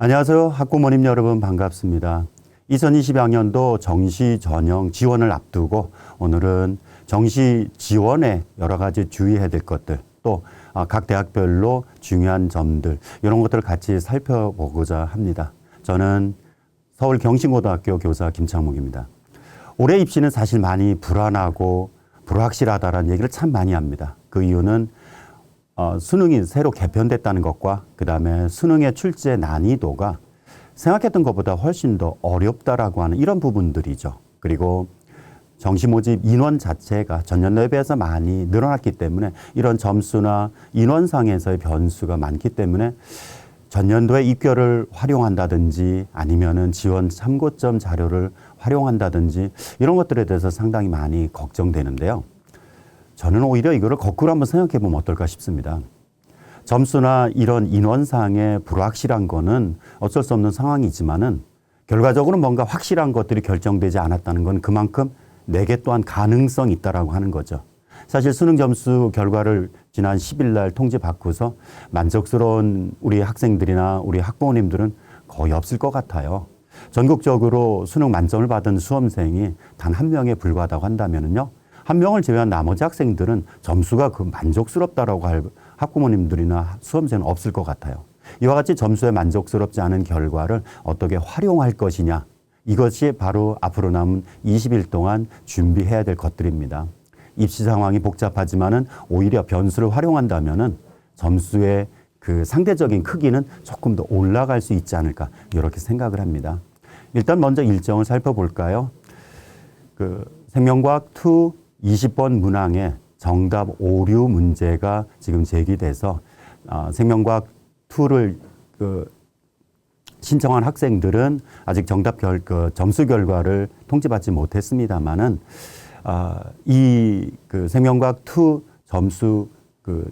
안녕하세요. 학부모님 여러분 반갑습니다. 2022학년도 정시 전형 지원을 앞두고 오늘은 정시 지원에 여러 가지 주의해야 될 것들 또 각 대학별로 중요한 점들 이런 것들을 같이 살펴보고자 합니다. 저는 서울 경신고등학교 교사 김창묵입니다. 올해 입시는 사실 많이 불안하고 불확실하다라는 얘기를 참 많이 합니다. 그 이유는 수능이 새로 개편됐다는 것과 그다음에 수능의 출제 난이도가 생각했던 것보다 훨씬 더 어렵다라고 하는 이런 부분들이죠. 그리고 정시 모집 인원 자체가 전년도에 비해서 많이 늘어났기 때문에 이런 점수나 인원상에서의 변수가 많기 때문에 전년도에 입결을 활용한다든지 아니면은 지원 참고점 자료를 활용한다든지 이런 것들에 대해서 상당히 많이 걱정되는데요. 저는 오히려 이거를 거꾸로 한번 생각해 보면 어떨까 싶습니다. 점수나 이런 인원상의 불확실한 거는 어쩔 수 없는 상황이지만은 결과적으로 뭔가 확실한 것들이 결정되지 않았다는 건 그만큼 내게 또한 가능성이 있다라고 하는 거죠. 사실 수능 점수 결과를 지난 10일 날 통지 받고서 만족스러운 우리 학생들이나 우리 학부모님들은 거의 없을 것 같아요. 전국적으로 수능 만점을 받은 수험생이 단 한 명에 불과하다고 한다면은요. 한 명을 제외한 나머지 학생들은 점수가 그 만족스럽다라고 할 학부모님들이나 수험생은 없을 것 같아요. 이와 같이 점수에 만족스럽지 않은 결과를 어떻게 활용할 것이냐. 이것이 바로 앞으로 남은 20일 동안 준비해야 될 것들입니다. 입시 상황이 복잡하지만은 오히려 변수를 활용한다면은 점수의 그 상대적인 크기는 조금 더 올라갈 수 있지 않을까 이렇게 생각을 합니다. 일단 먼저 일정을 살펴볼까요? 생명과학 2 20번 문항에 정답 오류 문제가 지금 제기돼서 생명과학 2를 신청한 학생들은 아직 정답 점수 결과를 통지받지 못했습니다만은 이 생명과학 2 점수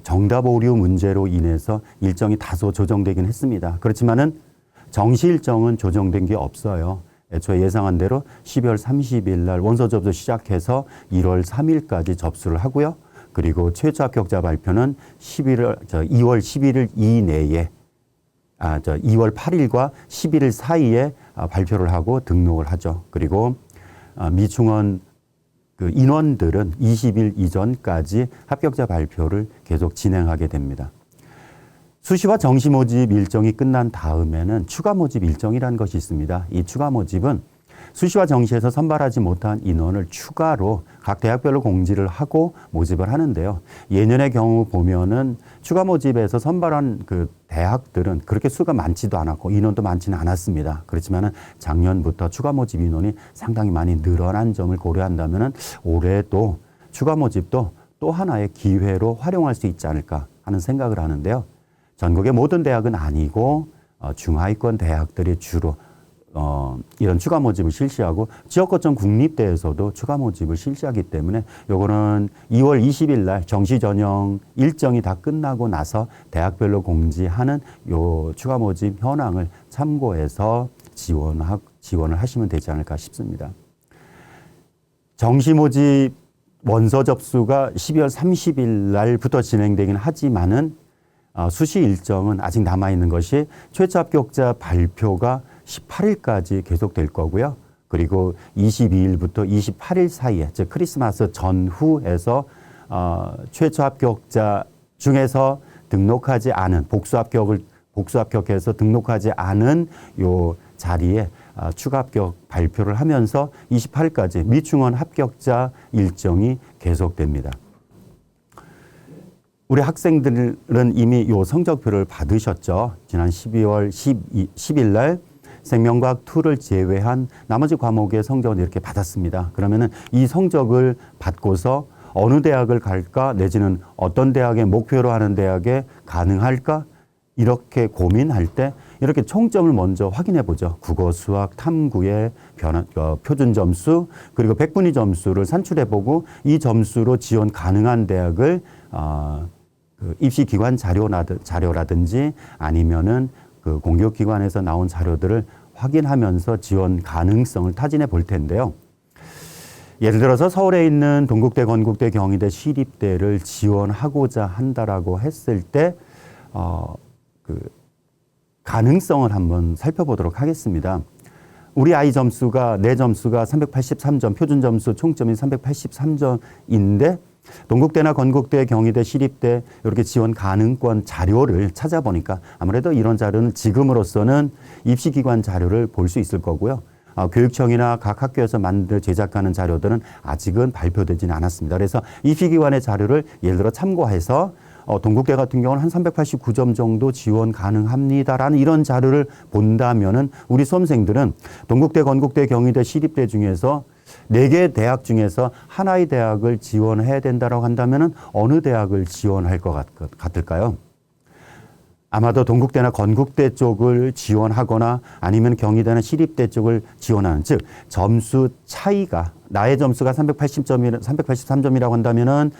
정답 오류 문제로 인해서 일정이 다소 조정되긴 했습니다. 그렇지만은 정시 일정은 조정된 게 없어요. 애초에 예상한 대로 12월 30일 날 원서 접수 시작해서 1월 3일까지 접수를 하고요. 그리고 최초 합격자 발표는 2월 11일 이내에 2월 8일과 11일 사이에 발표를 하고 등록을 하죠. 그리고 미충원 인원들은 20일 이전까지 합격자 발표를 계속 진행하게 됩니다. 수시와 정시 모집 일정이 끝난 다음에는 추가 모집 일정이라는 것이 있습니다. 이 추가 모집은 수시와 정시에서 선발하지 못한 인원을 추가로 각 대학별로 공지를 하고 모집을 하는데요. 예년의 경우 보면은 추가 모집에서 선발한 대학들은 그렇게 수가 많지도 않았고 인원도 많지는 않았습니다. 그렇지만은 작년부터 추가 모집 인원이 상당히 많이 늘어난 점을 고려한다면은 올해도 추가 모집도 또 하나의 기회로 활용할 수 있지 않을까 하는 생각을 하는데요. 전국의 모든 대학은 아니고 중하위권 대학들이 주로 이런 추가 모집을 실시하고 지역 거점 국립대에서도 추가 모집을 실시하기 때문에 요거는 2월 20일 날 정시 전형 일정이 다 끝나고 나서 대학별로 공지하는 요 추가 모집 현황을 참고해서 지원을 하시면 되지 않을까 싶습니다. 정시 모집 원서 접수가 12월 30일 날부터 진행되긴 하지만은 수시 일정은 아직 남아있는 것이 최초 합격자 발표가 18일까지 계속될 거고요. 그리고 22일부터 28일 사이에 즉 크리스마스 전후에서 최초 합격자 중에서 등록하지 않은 복수 합격해서 등록하지 않은 요 자리에 추가 합격 발표를 하면서 28일까지 미충원 합격자 일정이 계속됩니다. 우리 학생들은 이미 요 성적표를 받으셨죠. 지난 12월 10일 날 생명과학 2를 제외한 나머지 과목의 성적은 이렇게 받았습니다. 그러면은 이 성적을 받고서 어느 대학을 갈까 내지는 어떤 대학에 목표로 하는 대학에 가능할까 이렇게 고민할 때 이렇게 총점을 먼저 확인해 보죠. 국어, 수학, 탐구의 표준 점수 그리고 백분위 점수를 산출해 보고 이 점수로 지원 가능한 대학을 입시 기관 자료라든지 아니면은 공교기관에서 나온 자료들을 확인하면서 지원 가능성을 타진해 볼 텐데요. 예를 들어서 서울에 있는 동국대, 건국대, 경희대, 시립대를 지원하고자 한다라고 했을 때 가능성을 한번 살펴보도록 하겠습니다. 우리 아이 점수가, 내 점수가 383점, 표준 점수 총점이 383점인데 동국대나 건국대, 경희대, 시립대 이렇게 지원 가능권 자료를 찾아보니까 아무래도 이런 자료는 지금으로서는 입시기관 자료를 볼 수 있을 거고요. 교육청이나 각 학교에서 제작하는 자료들은 아직은 발표되지는 않았습니다. 그래서 입시기관의 자료를 예를 들어 참고해서 동국대 같은 경우는 한 389점 정도 지원 가능합니다라는 이런 자료를 본다면은 우리 수험생들은 동국대, 건국대, 경희대, 시립대 중에서 4개 대학 중에서 하나의 대학을 지원해야 된다라고 한다면은 어느 대학을 지원할 것 같을까요? 아마도 동국대나 건국대 쪽을 지원하거나 아니면 경희대나 시립대 쪽을 지원하는, 즉 점수 차이가, 나의 점수가 383점이라고 한다면은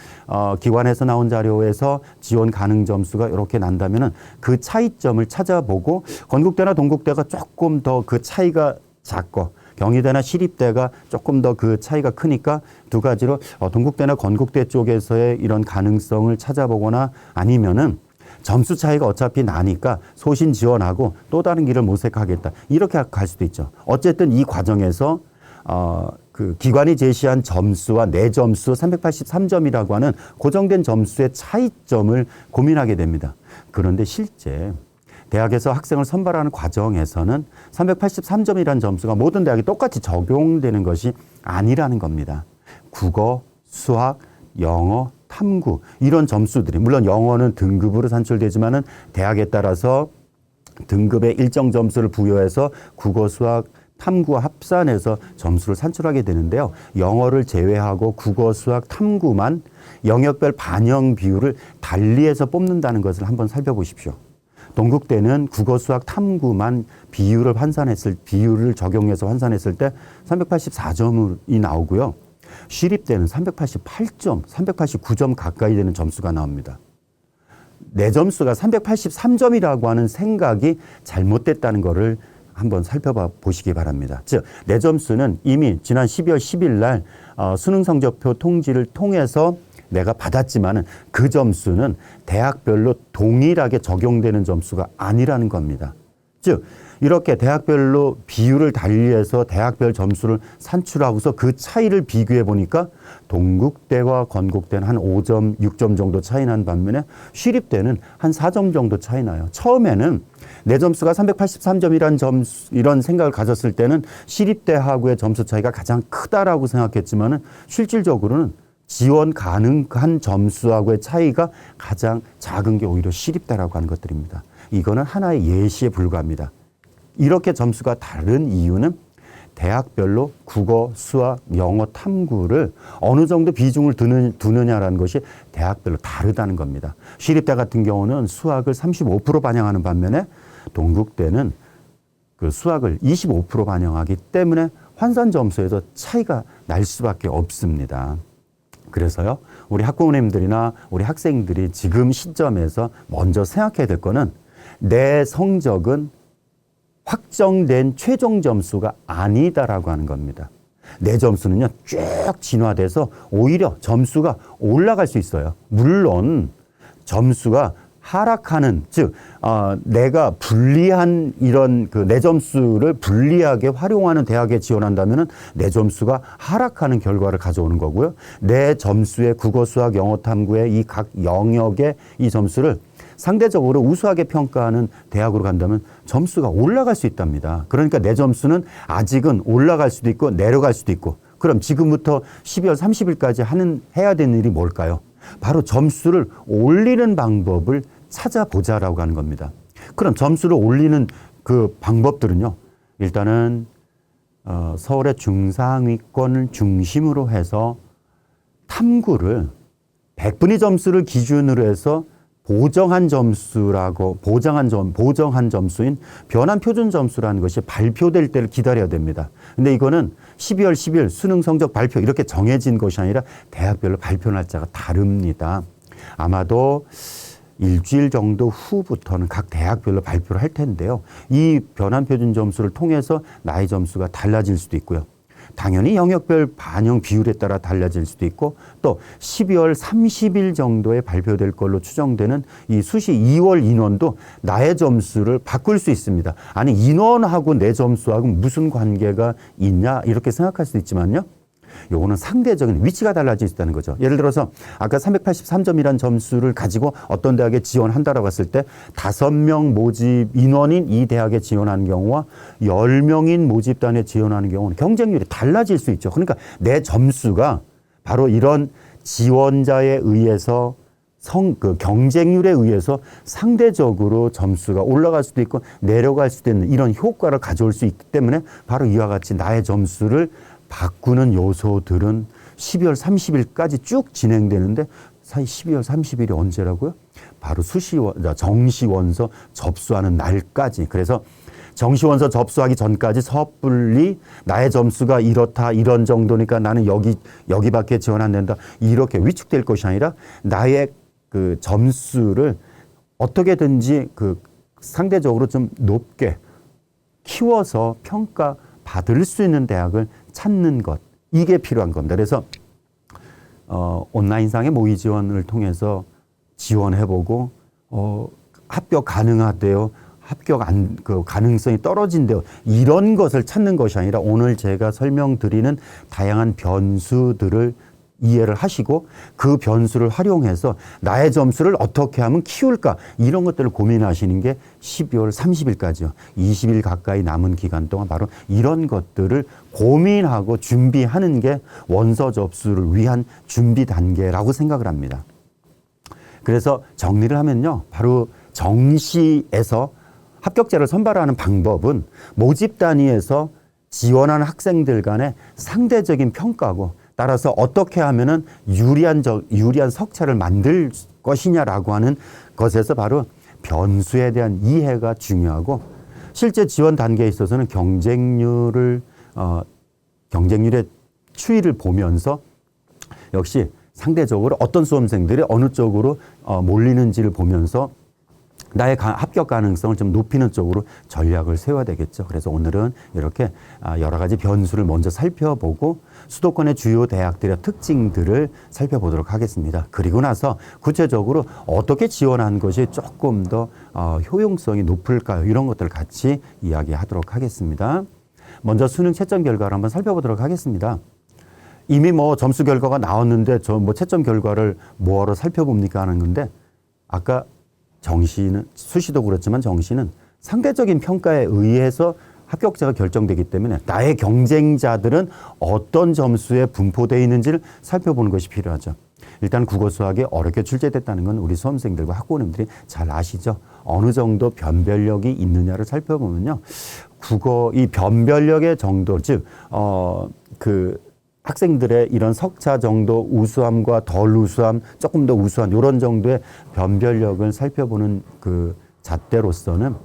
기관에서 나온 자료에서 지원 가능 점수가 이렇게 난다면은 그 차이점을 찾아보고 건국대나 동국대가 조금 더 그 차이가 작고 경희대나 시립대가 조금 더 그 차이가 크니까 두 가지로 동국대나 건국대 쪽에서의 이런 가능성을 찾아보거나 아니면은 점수 차이가 어차피 나니까 소신 지원하고 또 다른 길을 모색하겠다. 이렇게 갈 수도 있죠. 어쨌든 이 과정에서 그 기관이 제시한 점수와 내 점수 383점이라고 하는 고정된 점수의 차이점을 고민하게 됩니다. 그런데 실제 대학에서 학생을 선발하는 과정에서는 383점이라는 점수가 모든 대학에 똑같이 적용되는 것이 아니라는 겁니다. 국어, 수학, 영어, 탐구 이런 점수들이, 물론 영어는 등급으로 산출되지만은 대학에 따라서 등급의 일정 점수를 부여해서 국어, 수학, 탐구와 합산해서 점수를 산출하게 되는데요. 영어를 제외하고 국어, 수학, 탐구만 영역별 반영 비율을 달리해서 뽑는다는 것을 한번 살펴보십시오. 동국대는 국어, 수학, 탐구만 비율을 적용해서 환산했을 때 384점이 나오고요. 시립대는 388점, 389점 가까이 되는 점수가 나옵니다. 내 점수가 383점이라고 하는 생각이 잘못됐다는 것을 한번 살펴보시기 바랍니다. 즉, 내 점수는 이미 지난 12월 10일 날 수능 성적표 통지를 통해서 내가 받았지만은 그 점수는 대학별로 동일하게 적용되는 점수가 아니라는 겁니다. 즉, 이렇게 대학별로 비율을 달리해서 대학별 점수를 산출하고서 그 차이를 비교해 보니까 동국대와 건국대는 한 5점, 6점 정도 차이 난 반면에 시립대는 한 4점 정도 차이 나요. 처음에는 내 점수가 383점이란 이런 생각을 가졌을 때는 시립대하고의 점수 차이가 가장 크다라고 생각했지만은 실질적으로는 지원 가능한 점수하고의 차이가 가장 작은 게 오히려 시립대라고 하는 것들입니다. 이거는 하나의 예시에 불과합니다. 이렇게 점수가 다른 이유는 대학별로 국어, 수학, 영어, 탐구를 어느 정도 비중을 두느냐라는 것이 대학별로 다르다는 겁니다. 시립대 같은 경우는 수학을 35% 반영하는 반면에 동국대는 그 수학을 25% 반영하기 때문에 환산 점수에서 차이가 날 수밖에 없습니다. 그래서요, 우리 학부모님들이나 우리 학생들이 지금 시점에서 먼저 생각해야 될 거는 내 성적은 확정된 최종 점수가 아니다라고 하는 겁니다. 내 점수는요, 쭉 진화돼서 오히려 점수가 올라갈 수 있어요. 물론 점수가 하락하는, 즉 내가 불리한 이런 그 내 점수를 불리하게 활용하는 대학에 지원한다면은 내 점수가 하락하는 결과를 가져오는 거고요. 내 점수의 국어, 수학, 영어, 탐구의 이 각 영역의 이 점수를 상대적으로 우수하게 평가하는 대학으로 간다면 점수가 올라갈 수 있답니다. 그러니까 내 점수는 아직은 올라갈 수도 있고 내려갈 수도 있고, 그럼 지금부터 12월 30일까지 해야 되는 일이 뭘까요? 바로 점수를 올리는 방법을 찾아보자라고 하는 겁니다. 그럼 점수를 올리는 그 방법들은요, 일단은 서울의 중상위권을 중심으로 해서 탐구를 100분위 점수를 기준으로 해서 보정한 점수인 변환 표준 점수라는 것이 발표될 때를 기다려야 됩니다. 근데 이거는 12월 10일 수능 성적 발표 이렇게 정해진 것이 아니라 대학별로 발표 날짜가 다릅니다. 아마도 일주일 정도 후부터는 각 대학별로 발표를 할 텐데요. 이 변환 표준 점수를 통해서 나의 점수가 달라질 수도 있고요. 당연히 영역별 반영 비율에 따라 달라질 수도 있고 또 12월 30일 정도에 발표될 걸로 추정되는 이 수시 2월 인원도 나의 점수를 바꿀 수 있습니다. 아니 인원하고 내 점수하고 무슨 관계가 있냐 이렇게 생각할 수도 있지만요. 요거는 상대적인 위치가 달라질 수 있다는 거죠. 예를 들어서 아까 383점이라는 점수를 가지고 어떤 대학에 지원한다라고 했을 때 5명 모집 인원인 이 대학에 지원하는 경우와 10명인 모집단에 지원하는 경우는 경쟁률이 달라질 수 있죠. 그러니까 내 점수가 바로 이런 지원자에 의해서 그 경쟁률에 의해서 상대적으로 점수가 올라갈 수도 있고 내려갈 수도 있는 이런 효과를 가져올 수 있기 때문에 바로 이와 같이 나의 점수를 바꾸는 요소들은 12월 30일까지 쭉 진행되는데 사실 12월 30일이 언제라고요? 바로 정시원서 접수하는 날까지. 그래서 정시원서 접수하기 전까지 섣불리 나의 점수가 이렇다 이런 정도니까 나는 여기밖에 지원 안 된다 이렇게 위축될 것이 아니라 나의 그 점수를 어떻게든지 그 상대적으로 좀 높게 키워서 평가받을 수 있는 대학을 찾는 것 이게 필요한 겁니다. 그래서 온라인상의 모의 지원을 통해서 지원해보고 합격 가능하대요. 합격 그 가능성이 떨어진대요. 이런 것을 찾는 것이 아니라 오늘 제가 설명드리는 다양한 변수들을 이해를 하시고 그 변수를 활용해서 나의 점수를 어떻게 하면 키울까 이런 것들을 고민하시는 게 12월 30일까지요. 20일 가까이 남은 기간 동안 바로 이런 것들을 고민하고 준비하는 게 원서 접수를 위한 준비 단계라고 생각을 합니다. 그래서 정리를 하면요. 바로 정시에서 합격자를 선발하는 방법은 모집 단위에서 지원하는 학생들 간의 상대적인 평가고 따라서 어떻게 하면은 유리한 석차를 만들 것이냐라고 하는 것에서 바로 변수에 대한 이해가 중요하고 실제 지원 단계에 있어서는 경쟁률의 추이를 보면서 역시 상대적으로 어떤 수험생들이 어느 쪽으로 몰리는지를 보면서 나의 합격 가능성을 좀 높이는 쪽으로 전략을 세워야 되겠죠. 그래서 오늘은 이렇게 여러 가지 변수를 먼저 살펴보고 수도권의 주요 대학들의 특징들을 살펴보도록 하겠습니다. 그리고 나서 구체적으로 어떻게 지원하는 것이 조금 더 효용성이 높을까요? 이런 것들을 같이 이야기하도록 하겠습니다. 먼저 수능 채점 결과를 한번 살펴보도록 하겠습니다. 이미 점수 결과가 나왔는데 채점 결과를 뭐하러 살펴봅니까 하는 건데 아까 정시는 수시도 그렇지만 정시는 상대적인 평가에 의해서 합격자가 결정되기 때문에 나의 경쟁자들은 어떤 점수에 분포되어 있는지를 살펴보는 것이 필요하죠. 일단 국어 수학이 어렵게 출제됐다는 건 우리 수험생들과 학부모님들이 잘 아시죠. 어느 정도 변별력이 있느냐를 살펴보면요. 국어 이 변별력의 정도 즉 학생들의 이런 석차 정도 우수함과 덜 우수함, 조금 더 우수한 이런 정도의 변별력을 살펴보는 그 잣대로서는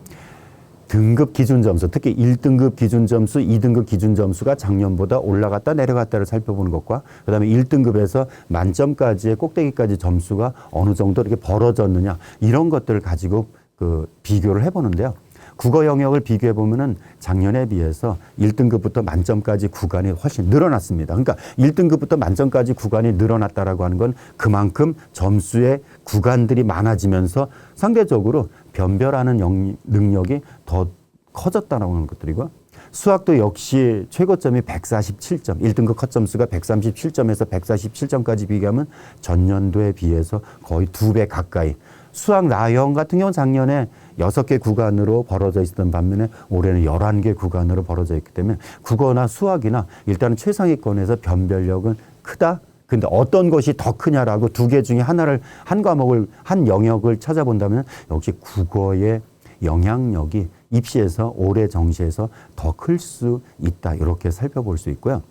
등급 기준 점수, 특히 1등급 기준 점수, 2등급 기준 점수가 작년보다 올라갔다 내려갔다를 살펴보는 것과 그다음에 1등급에서 만점까지의 꼭대기까지 점수가 어느 정도 이렇게 벌어졌느냐 이런 것들을 가지고 그 비교를 해보는데요. 국어 영역을 비교해 보면은 작년에 비해서 1등급부터 만점까지 구간이 훨씬 늘어났습니다. 그러니까 1등급부터 만점까지 구간이 늘어났다라고 하는 건 그만큼 점수의 구간들이 많아지면서 상대적으로 변별하는 능력이 더 커졌다라고 하는 것들이고 수학도 역시 최고점이 147점, 1등급 컷점수가 137점에서 147점까지 비교하면 전년도에 비해서 거의 2배 가까이 수학 나형 같은 경우는 작년에 6개 구간으로 벌어져 있었던 반면에 올해는 11개 구간으로 벌어져 있기 때문에 국어나 수학이나 일단은 최상위권에서 변별력은 크다. 근데 어떤 것이 더 크냐라고 두 개 중에 하나를 한 과목을 한 영역을 찾아본다면 역시 국어의 영향력이 입시에서 올해 정시에서 더 클 수 있다. 이렇게 살펴볼 수 있고요.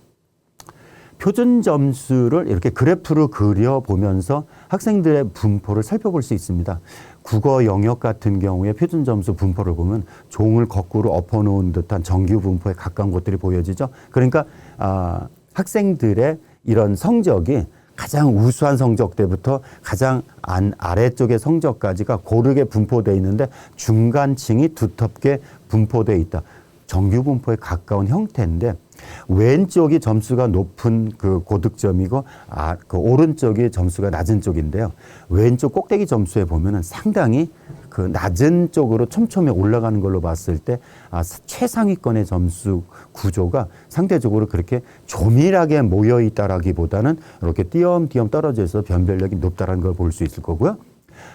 표준 점수를 이렇게 그래프로 그려보면서 학생들의 분포를 살펴볼 수 있습니다. 국어 영역 같은 경우에 표준 점수 분포를 보면 종을 거꾸로 엎어놓은 듯한 정규 분포에 가까운 것들이 보여지죠. 그러니까 학생들의 이런 성적이 가장 우수한 성적 때부터 가장 아래쪽의 성적까지가 고르게 분포되어 있는데 중간층이 두텁게 분포되어 있다. 정규 분포에 가까운 형태인데 왼쪽이 점수가 높은 그 고득점이고 그 오른쪽이 점수가 낮은 쪽인데요. 왼쪽 꼭대기 점수에 보면은 상당히 그 낮은 쪽으로 촘촘히 올라가는 걸로 봤을 때 최상위권의 점수 구조가 상대적으로 그렇게 조밀하게 모여 있다라기보다는 이렇게 띄엄띄엄 떨어져 있어서 변별력이 높다라는 걸 볼 수 있을 거고요.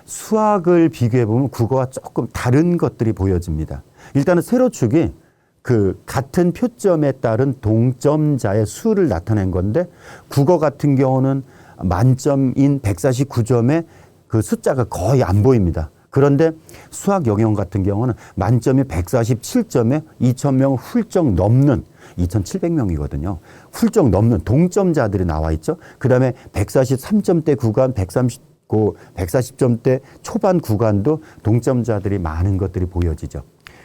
수학을 비교해 보면 국어와 조금 다른 것들이 보여집니다. 일단은 세로축이 그 같은 표점에 따른 동점자의 수를 나타낸 건데 국어 같은 경우는 만점인 149점에 그 숫자가 거의 안 보입니다. 그런데 수학 영역 같은 경우는 만점이 147점에 2,000명 훌쩍 넘는 2,700명이거든요. 훌쩍 넘는 동점자들이 나와 있죠. 그 다음에 143점대 구간, 140점대 초반 구간도 동점자들이 많은 것들이 보여지죠.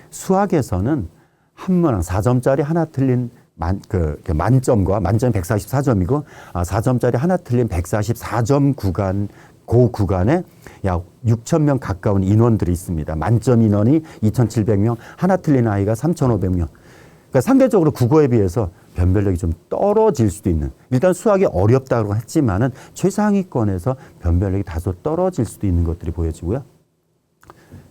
수학에서는 한 문항 4점짜리 하나 틀린 만점과 만점이 144점이고 4점짜리 하나 틀린 144점 구간 그 구간에 약 6,000명 가까운 인원들이 있습니다. 만점 인원이 2,700명, 하나 틀린 아이가 3,500명. 그러니까 상대적으로 국어에 비해서 변별력이 좀 떨어질 수도 있는, 일단 수학이 어렵다고 했지만은 최상위권에서 변별력이 다소 떨어질 수도 있는 것들이 보여지고요.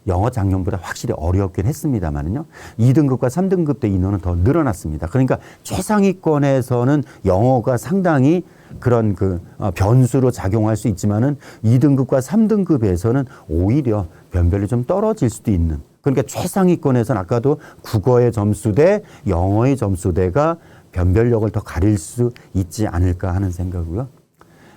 영어 작년보다 확실히 어렵긴 했습니다만은요. 2등급과 3등급 때 인원은 더 늘어났습니다. 그러니까 최상위권에서는 영어가 상당히 그런 변수로 작용할 수 있지만은 2등급과 3등급에서는 오히려 변별이 좀 떨어질 수도 있는. 그러니까 최상위권에서는 아까도 국어의 점수대, 영어의 점수대가 변별력을 더 가릴 수 있지 않을까 하는 생각이고요.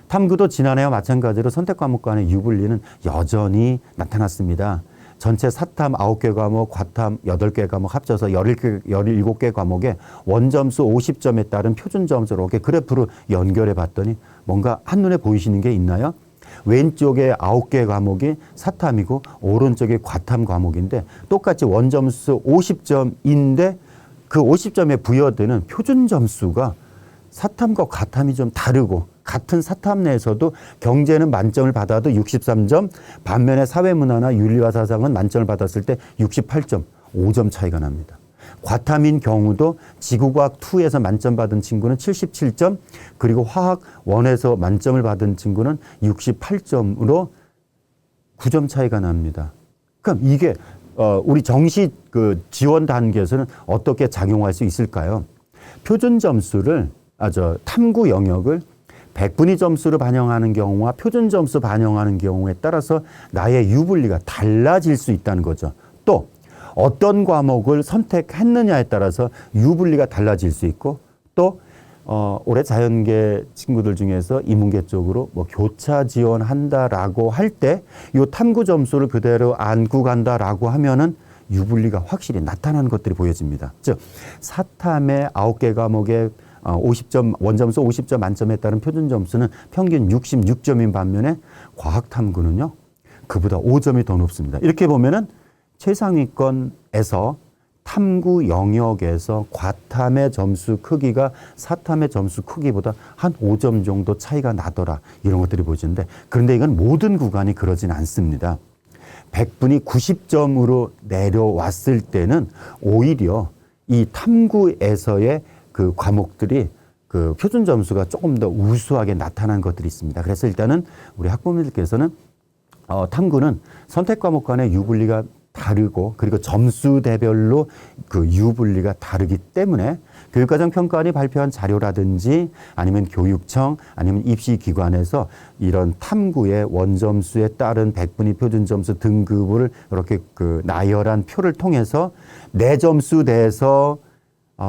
탐구도 지난해와 마찬가지로 선택 과목 간의 유불리는 여전히 나타났습니다. 전체 사탐 9개 과목, 과탐 8개 과목 합쳐서 17개 과목에 원점수 50점에 따른 표준 점수로 이렇게 그래프로 연결해 봤더니 뭔가 한눈에 보이시는 게 있나요? 왼쪽에 9개 과목이 사탐이고 오른쪽에 과탐 과목인데 똑같이 원점수 50점인데 그 50점에 부여되는 표준 점수가 사탐과 과탐이 좀 다르고, 같은 사탐 내에서도 경제는 만점을 받아도 63점, 반면에 사회문화나 윤리와 사상은 만점을 받았을 때 68점, 5점 차이가 납니다. 과탐인 경우도 지구과학 2에서 만점 받은 친구는 77점, 그리고 화학 1에서 만점을 받은 친구는 68점으로 9점 차이가 납니다. 그럼 이게 우리 정시 지원 단계에서는 어떻게 작용할 수 있을까요? 표준 점수를 탐구 영역을 백분위 점수를 반영하는 경우와 표준 점수 반영하는 경우에 따라서 나의 유불리가 달라질 수 있다는 거죠. 또 어떤 과목을 선택했느냐에 따라서 유불리가 달라질 수 있고, 또 올해 자연계 친구들 중에서 인문계 쪽으로 교차 지원한다라고 할 때 이 탐구 점수를 그대로 안고 간다라고 하면은 유불리가 확실히 나타나는 것들이 보여집니다. 즉 사탐의 9개 과목에 50점, 원점수 50점 만점에 따른 표준 점수는 평균 66점인 반면에 과학 탐구는요, 그보다 5점이 더 높습니다. 이렇게 보면은 최상위권에서 탐구 영역에서 과탐의 점수 크기가 사탐의 점수 크기보다 한 5점 정도 차이가 나더라, 이런 것들이 보이는데, 그런데 이건 모든 구간이 그러진 않습니다. 100분이 90점으로 내려왔을 때는 오히려 이 탐구에서의 그 과목들이 그 표준 점수가 조금 더 우수하게 나타난 것들이 있습니다. 그래서 일단은 우리 학부모님들께서는 탐구는 선택 과목 간의 유불리가 다르고, 그리고 점수대별로 그 유불리가 다르기 때문에 교육과정 평가원이 발표한 자료라든지 아니면 교육청 아니면 입시기관에서 이런 탐구의 원점수에 따른 백분위 표준 점수 등급을 이렇게 나열한 표를 통해서 내 점수 내에서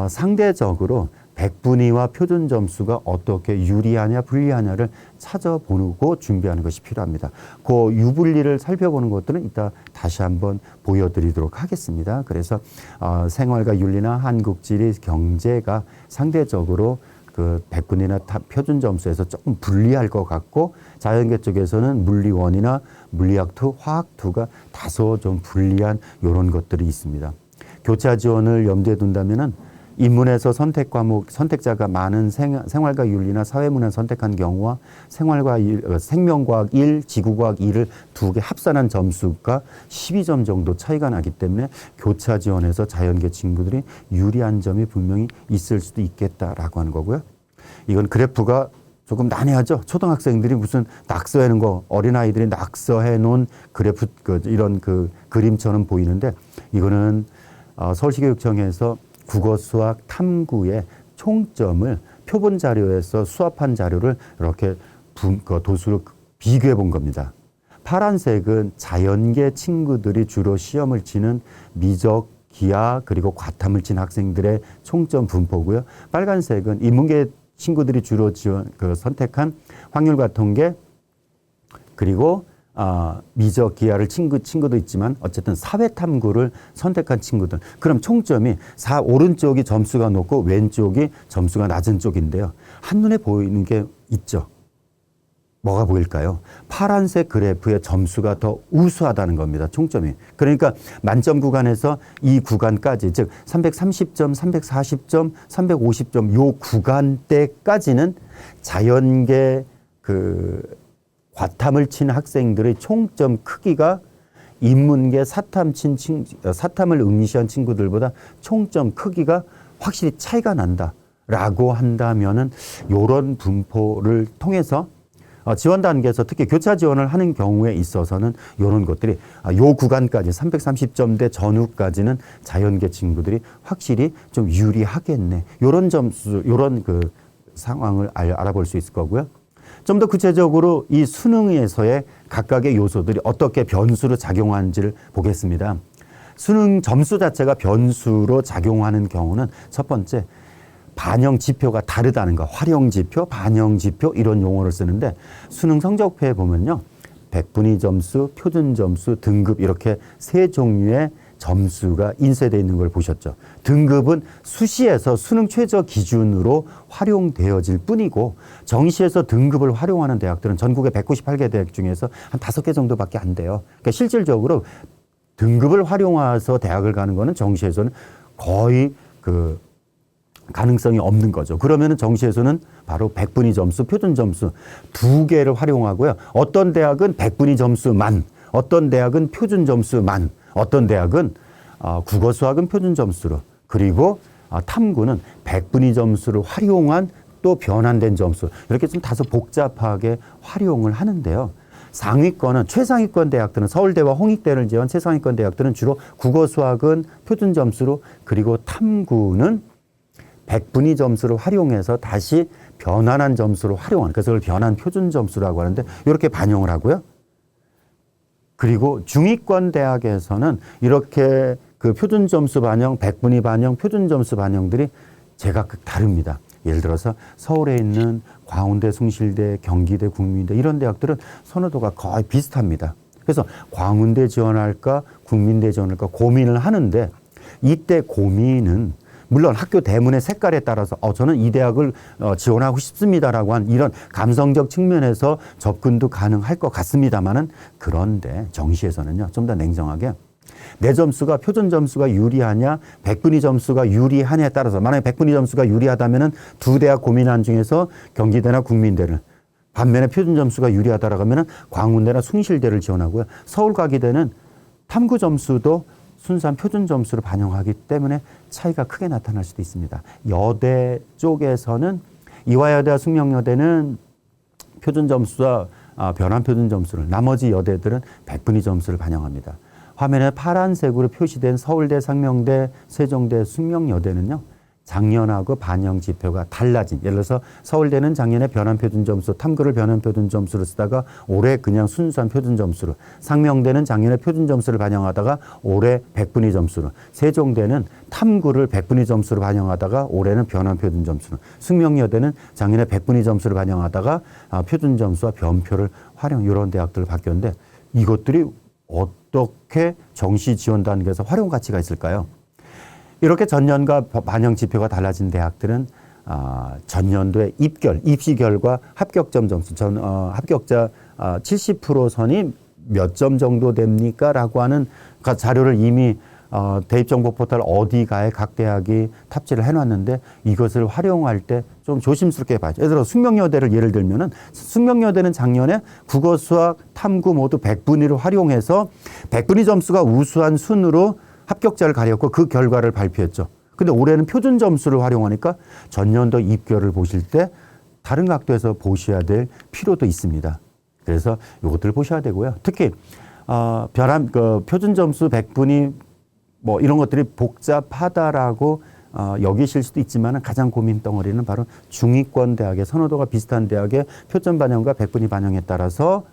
상대적으로 백분위와 표준 점수가 어떻게 유리하냐 불리하냐를 찾아보고 준비하는 것이 필요합니다. 그 유불리를 살펴보는 것들은 이따 다시 한번 보여드리도록 하겠습니다. 그래서 생활과 윤리나 한국지리, 경제가 상대적으로 그 백분위나 표준 점수에서 조금 불리할 것 같고, 자연계 쪽에서는 물리원이나 물리학2, 화학2가 다소 좀 불리한 이런 것들이 있습니다. 교차 지원을 염두에 둔다면은 인문에서 선택 과목, 선택자가 많은 생활과 윤리나 사회문을 선택한 경우와 생명과학 1, 지구과학 2를 두 개 합산한 점수가 12점 정도 차이가 나기 때문에 교차 지원에서 자연계 친구들이 유리한 점이 분명히 있을 수도 있겠다라고 하는 거고요. 이건 그래프가 조금 난해하죠. 초등학생들이 무슨 낙서해 놓은 거, 어린아이들이 낙서해 놓은 그래프, 이런 그림처럼 보이는데 이거는 서울시교육청에서 국어, 수학, 탐구의 총점을 표본 자료에서 수합한 자료를 이렇게 도수로 비교해 본 겁니다. 파란색은 자연계 친구들이 주로 시험을 치는 미적, 기하 그리고 과탐을 친 학생들의 총점 분포고요. 빨간색은 인문계 친구들이 주로 선택한 확률과 통계 그리고 미적 기하를 친구도 있지만 어쨌든 사회탐구를 선택한 친구들. 그럼 총점이 오른쪽이 점수가 높고 왼쪽이 점수가 낮은 쪽인데요. 한눈에 보이는 게 있죠. 뭐가 보일까요? 파란색 그래프의 점수가 더 우수하다는 겁니다. 총점이. 그러니까 만점 구간에서 이 구간까지 즉 330점, 340점, 350점 요 구간대까지는 자연계 과탐을 친 학생들의 총점 크기가 인문계 사탐을 응시한 친구들보다 총점 크기가 확실히 차이가 난다라고 한다면은 요런 분포를 통해서 지원 단계에서 특히 교차 지원을 하는 경우에 있어서는 이런 것들이 요 구간까지 330점대 전후까지는 자연계 친구들이 확실히 좀 유리하겠네. 요런 점수, 요런 상황을 알아볼 수 있을 거고요. 좀 더 구체적으로 이 수능에서의 각각의 요소들이 어떻게 변수로 작용하는지를 보겠습니다. 수능 점수 자체가 변수로 작용하는 경우는 첫 번째, 반영 지표가 다르다는 거. 활용 지표, 반영 지표 이런 용어를 쓰는데 수능 성적표에 보면요. 백분위 점수, 표준 점수, 등급 이렇게 세 종류의 점수가 인쇄되어 있는 걸 보셨죠. 등급은 수시에서 수능 최저 기준으로 활용되어질 뿐이고 정시에서 등급을 활용하는 대학들은 전국의 198개 대학 중에서 한 5개 정도밖에 안 돼요. 그러니까 실질적으로 등급을 활용해서 대학을 가는 거는 정시에서는 거의 가능성이 없는 거죠. 그러면은 정시에서는 바로 백분위 점수, 표준 점수 두 개를 활용하고요. 어떤 대학은 백분위 점수만, 어떤 대학은 표준 점수만, 어떤 대학은 국어 수학은 표준 점수로, 그리고 탐구는 백분위 점수를 활용한 또 변환된 점수, 이렇게 좀 다소 복잡하게 활용을 하는데요. 상위권은 최상위권 대학들은 서울대와 홍익대를 제외한 최상위권 대학들은 주로 국어 수학은 표준 점수로, 그리고 탐구는 백분위 점수를 활용해서 다시 변환한 점수를 활용하는, 그래서 그걸 변환 표준 점수라고 하는데 이렇게 반영을 하고요. 그리고 중위권 대학에서는 이렇게 표준 점수 반영, 백분위 반영, 표준 점수 반영들이 제각각 다릅니다. 예를 들어서 서울에 있는 광운대, 숭실대, 경기대, 국민대 이런 대학들은 선호도가 거의 비슷합니다. 그래서 광운대 지원할까, 국민대 지원할까 고민을 하는데 이때 고민은 물론 학교 대문의 색깔에 따라서 저는 이 대학을 지원하고 싶습니다라고 한 이런 감성적 측면에서 접근도 가능할 것 같습니다만은, 그런데 정시에서는요 좀 더 냉정하게 내 점수가 표준 점수가 유리하냐 백분위 점수가 유리하냐에 따라서, 만약에 백분위 점수가 유리하다면은 두 대학 고민한 중에서 경기대나 국민대를, 반면에 표준 점수가 유리하다라고 하면은 광운대나 숭실대를 지원하고요. 서울과기대는 탐구 점수도 순수한 표준 점수를 반영하기 때문에 차이가 크게 나타날 수도 있습니다. 여대 쪽에서는 이화여대와 숙명여대는 표준 점수와 변환 표준 점수를, 나머지 여대들은 백분위 점수를 반영합니다. 화면에 파란색으로 표시된 서울대, 상명대, 세종대, 숙명여대는요. 작년하고 반영 지표가 달라진, 예를 들어서 서울대는 작년에 변환 표준 점수, 탐구를 변환 표준 점수로 쓰다가 올해 그냥 순수한 표준 점수로, 상명대는 작년에 표준 점수를 반영하다가 올해 백분위 점수로, 세종대는 탐구를 백분위 점수로 반영하다가 올해는 변환 표준 점수로, 숙명여대는 작년에 백분위 점수를 반영하다가 표준 점수와 변표를 활용, 이런 대학들을 바뀌었는데 이것들이 어떻게 정시 지원 단계에서 활용 가치가 있을까요? 이렇게 전년과 반영 지표가 달라진 대학들은 전년도에 입시 결과 합격점 점수, 합격자 70% 선이 몇 점 정도 됩니까? 라고 하는 자료를 이미 대입정보 포털 어디가에 각 대학이 탑재를 해놨는데 이것을 활용할 때 좀 조심스럽게 봐야죠. 예를 들어 숙명여대를 예를 들면은 숙명여대는 작년에 국어, 수학, 탐구 모두 100분위를 활용해서 100분위 점수가 우수한 순으로 합격자를 가렸고 그 결과를 발표했죠. 근데 올해는 표준 점수를 활용하니까 전년도 입결을 보실 때 다른 각도에서 보셔야 될 필요도 있습니다. 그래서 이것들을 보셔야 되고요. 특히 표준 점수 100분위 뭐 이런 것들이 복잡하다라고 여기실 수도 있지만 가장 고민 덩어리는 바로 중위권 대학의 선호도가 비슷한 대학의 표점 반영과 100분위 반영에 따라서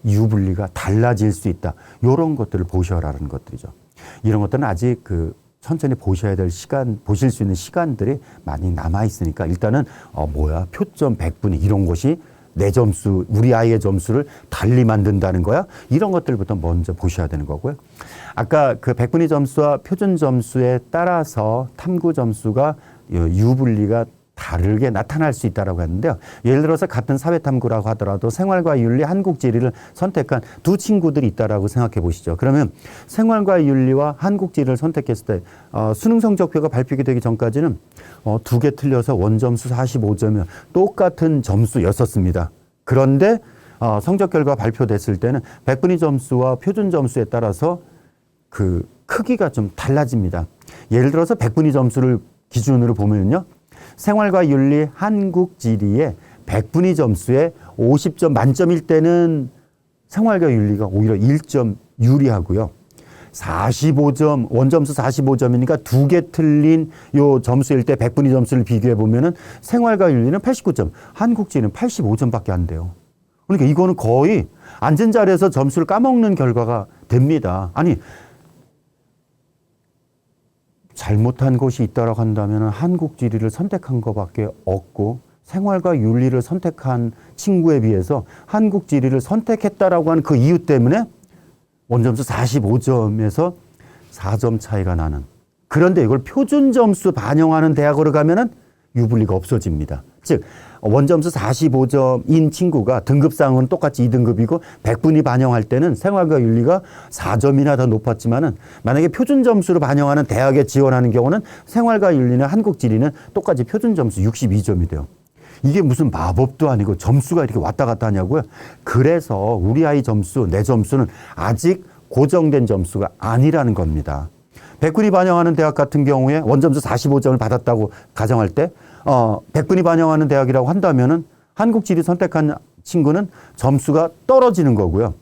유불리가 달라질 수 있다. 이런 것들을 보셔라는 것들이죠. 이런 것들은 아직 천천히 보셔야 될 시간, 보실 수 있는 시간들이 많이 남아 있으니까 일단은 표점 100분위 이런 것이 내 점수, 우리 아이의 점수를 달리 만든다는 거야? 이런 것들부터 먼저 보셔야 되는 거고요. 아까 그 100분위 점수와 표준 점수에 따라서 탐구 점수가 유불리가 다르게 나타날 수 있다고 했는데요. 예를 들어서 같은 사회탐구라고 하더라도 생활과 윤리, 한국지리를 선택한 두 친구들이 있다라고 생각해 보시죠. 그러면 생활과 윤리와 한국지리를 선택했을 때 수능 성적표가 발표가 되기 전까지는 두 개 틀려서 원점수 45점이면 똑같은 점수였었습니다. 그런데 성적 결과 발표됐을 때는 100분위 점수와 표준 점수에 따라서 그 크기가 좀 달라집니다. 예를 들어서 100분위 점수를 기준으로 보면요. 생활과 윤리, 한국지리의 100분위 점수에 50점 만점일 때는 생활과 윤리가 오히려 1점 유리하고요. 45점, 원점수 45점이니까 두 개 틀린 요 점수일 때 100분위 점수를 비교해 보면은 생활과 윤리는 89점, 한국지리는 85점밖에 안 돼요. 그러니까 이거는 거의 앉은 자리에서 점수를 까먹는 결과가 됩니다. 아니, 잘못한 것이 있다라고 한다면 한국지리를 선택한 것밖에 없고 생활과 윤리를 선택한 친구에 비해서 한국지리를 선택했다라고 하는 그 이유 때문에 원점수 45점에서 4점 차이가 나는. 그런데 이걸 표준 점수 반영하는 대학으로 가면은 유불리가 없어집니다. 즉 원점수 45점인 친구가 등급상은 똑같이 2등급이고 100분위 반영할 때는 생활과 윤리가 4점이나 더 높았지만은 만약에 표준 점수로 반영하는 대학에 지원하는 경우는 생활과 윤리는 한국지리는 똑같이 표준 점수 62점이 돼요. 이게 무슨 마법도 아니고 점수가 이렇게 왔다 갔다 하냐고요. 그래서 우리 아이 점수, 내 점수는 아직 고정된 점수가 아니라는 겁니다. 100분위 반영하는 대학 같은 경우에 원점수 45점을 받았다고 가정할 때 100분위 반영하는 대학이라고 한다면은 한국지리 선택한 친구는 점수가 떨어지는 거고요.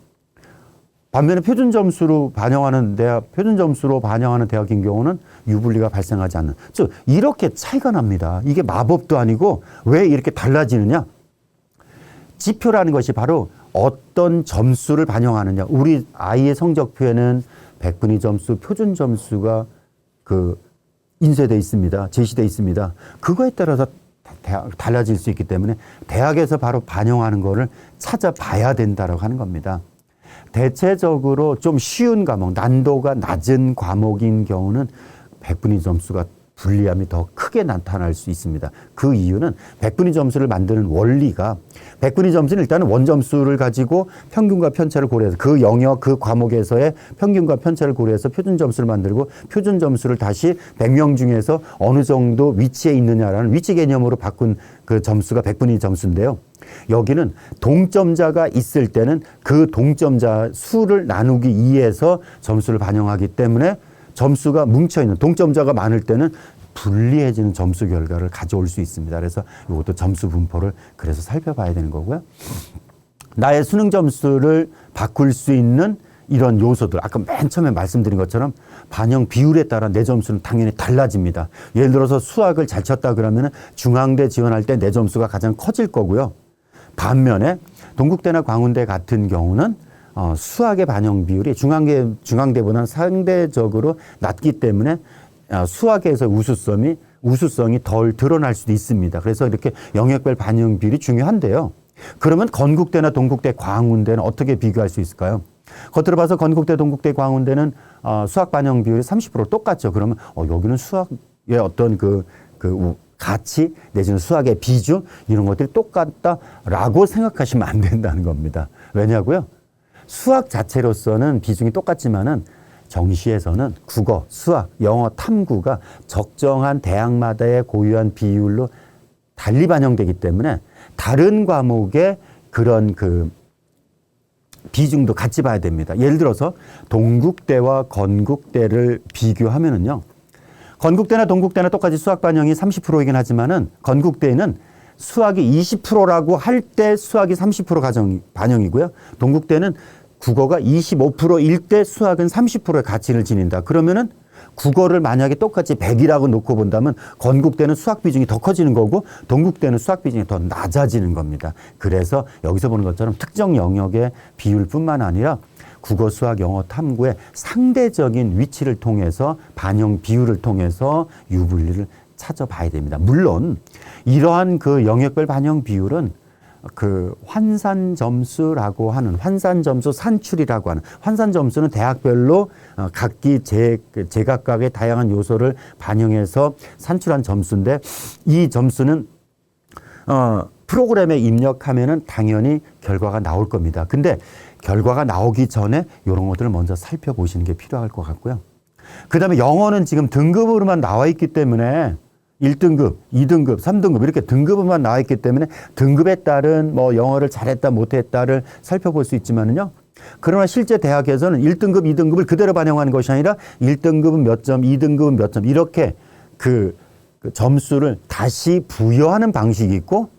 반면에 표준 점수로 반영하는 대학인 경우는 유불리가 발생하지 않는. 즉 이렇게 차이가 납니다. 이게 마법도 아니고 왜 이렇게 달라지느냐? 지표라는 것이 바로 어떤 점수를 반영하느냐. 우리 아이의 성적표에는 100분위 점수, 표준 점수가 인쇄되어 있습니다. 제시되어 있습니다. 그거에 따라서 달라질 수 있기 때문에 대학에서 바로 반영하는 거를 찾아봐야 된다고 하는 겁니다. 대체적으로 좀 쉬운 과목, 난도가 낮은 과목인 경우는 100분위 점수가 불리함이 더 크게 나타날 수 있습니다. 그 이유는 100분위 점수를 만드는 원리가 100분위 점수는 일단은 원점수를 가지고 평균과 편차를 고려해서 그 영역, 그 과목에서의 평균과 편차를 고려해서 표준 점수를 만들고 표준 점수를 다시 100명 중에서 어느 정도 위치에 있느냐라는 위치 개념으로 바꾼 그 점수가 100분위 점수인데요. 여기는 동점자가 있을 때는 그 동점자 수를 나누기 2해서 점수를 반영하기 때문에 점수가 뭉쳐있는 동점자가 많을 때는 불리해지는 점수 결과를 가져올 수 있습니다. 그래서 이것도 점수 분포를 그래서 살펴봐야 되는 거고요. 나의 수능 점수를 바꿀 수 있는 이런 요소들, 아까 맨 처음에 말씀드린 것처럼 반영 비율에 따라 내 점수는 당연히 달라집니다. 예를 들어서 수학을 잘 쳤다 그러면 중앙대 지원할 때 내 점수가 가장 커질 거고요. 반면에 동국대나 광운대 같은 경우는 수학의 반영 비율이 중앙대보다는 상대적으로 낮기 때문에 수학에서 우수성이 덜 드러날 수도 있습니다. 그래서 이렇게 영역별 반영 비율이 중요한데요. 그러면 건국대나 동국대, 광운대는 어떻게 비교할 수 있을까요? 겉으로 봐서 건국대, 동국대, 광운대는 수학 반영 비율이 30% 똑같죠. 그러면 여기는 수학의 어떤 가치 내지는 수학의 비중 이런 것들이 똑같다라고 생각하시면 안 된다는 겁니다. 왜냐고요? 수학 자체로서는 비중이 똑같지만은 정시에서는 국어, 수학, 영어, 탐구가 적정한 대학마다의 고유한 비율로 달리 반영되기 때문에 다른 과목의 그런 그 비중도 같이 봐야 됩니다. 예를 들어서 동국대와 건국대를 비교하면은요. 건국대나 동국대나 똑같이 수학 반영이 30%이긴 하지만은 건국대는 수학이 20%라고 할 때 수학이 30% 반영이고요. 동국대는 국어가 25%일 때 수학은 30%의 가치를 지닌다. 그러면은 국어를 만약에 똑같이 100이라고 놓고 본다면 건국대는 수학 비중이 더 커지는 거고 동국대는 수학 비중이 더 낮아지는 겁니다. 그래서 여기서 보는 것처럼 특정 영역의 비율뿐만 아니라 국어, 수학, 영어, 탐구의 상대적인 위치를 통해서 반영 비율을 통해서 유불리를 찾아봐야 됩니다. 물론 이러한 그 영역별 반영 비율은 그 환산점수라고 하는 환산점수 산출이라고 하는 환산점수는 대학별로 각기 제각각의 다양한 요소를 반영해서 산출한 점수인데 이 점수는 프로그램에 입력하면은 당연히 결과가 나올 겁니다. 근데 결과가 나오기 전에 이런 것들을 먼저 살펴보시는 게 필요할 것 같고요. 그 다음에 영어는 지금 등급으로만 나와 있기 때문에 1등급, 2등급, 3등급 이렇게 등급으로만 나와 있기 때문에 등급에 따른 뭐 영어를 잘했다 못했다를 살펴볼 수 있지만은요. 그러나 실제 대학에서는 1등급, 2등급을 그대로 반영하는 것이 아니라 1등급은 몇 점, 2등급은 몇 점 이렇게 그 점수를 다시 부여하는 방식이 있고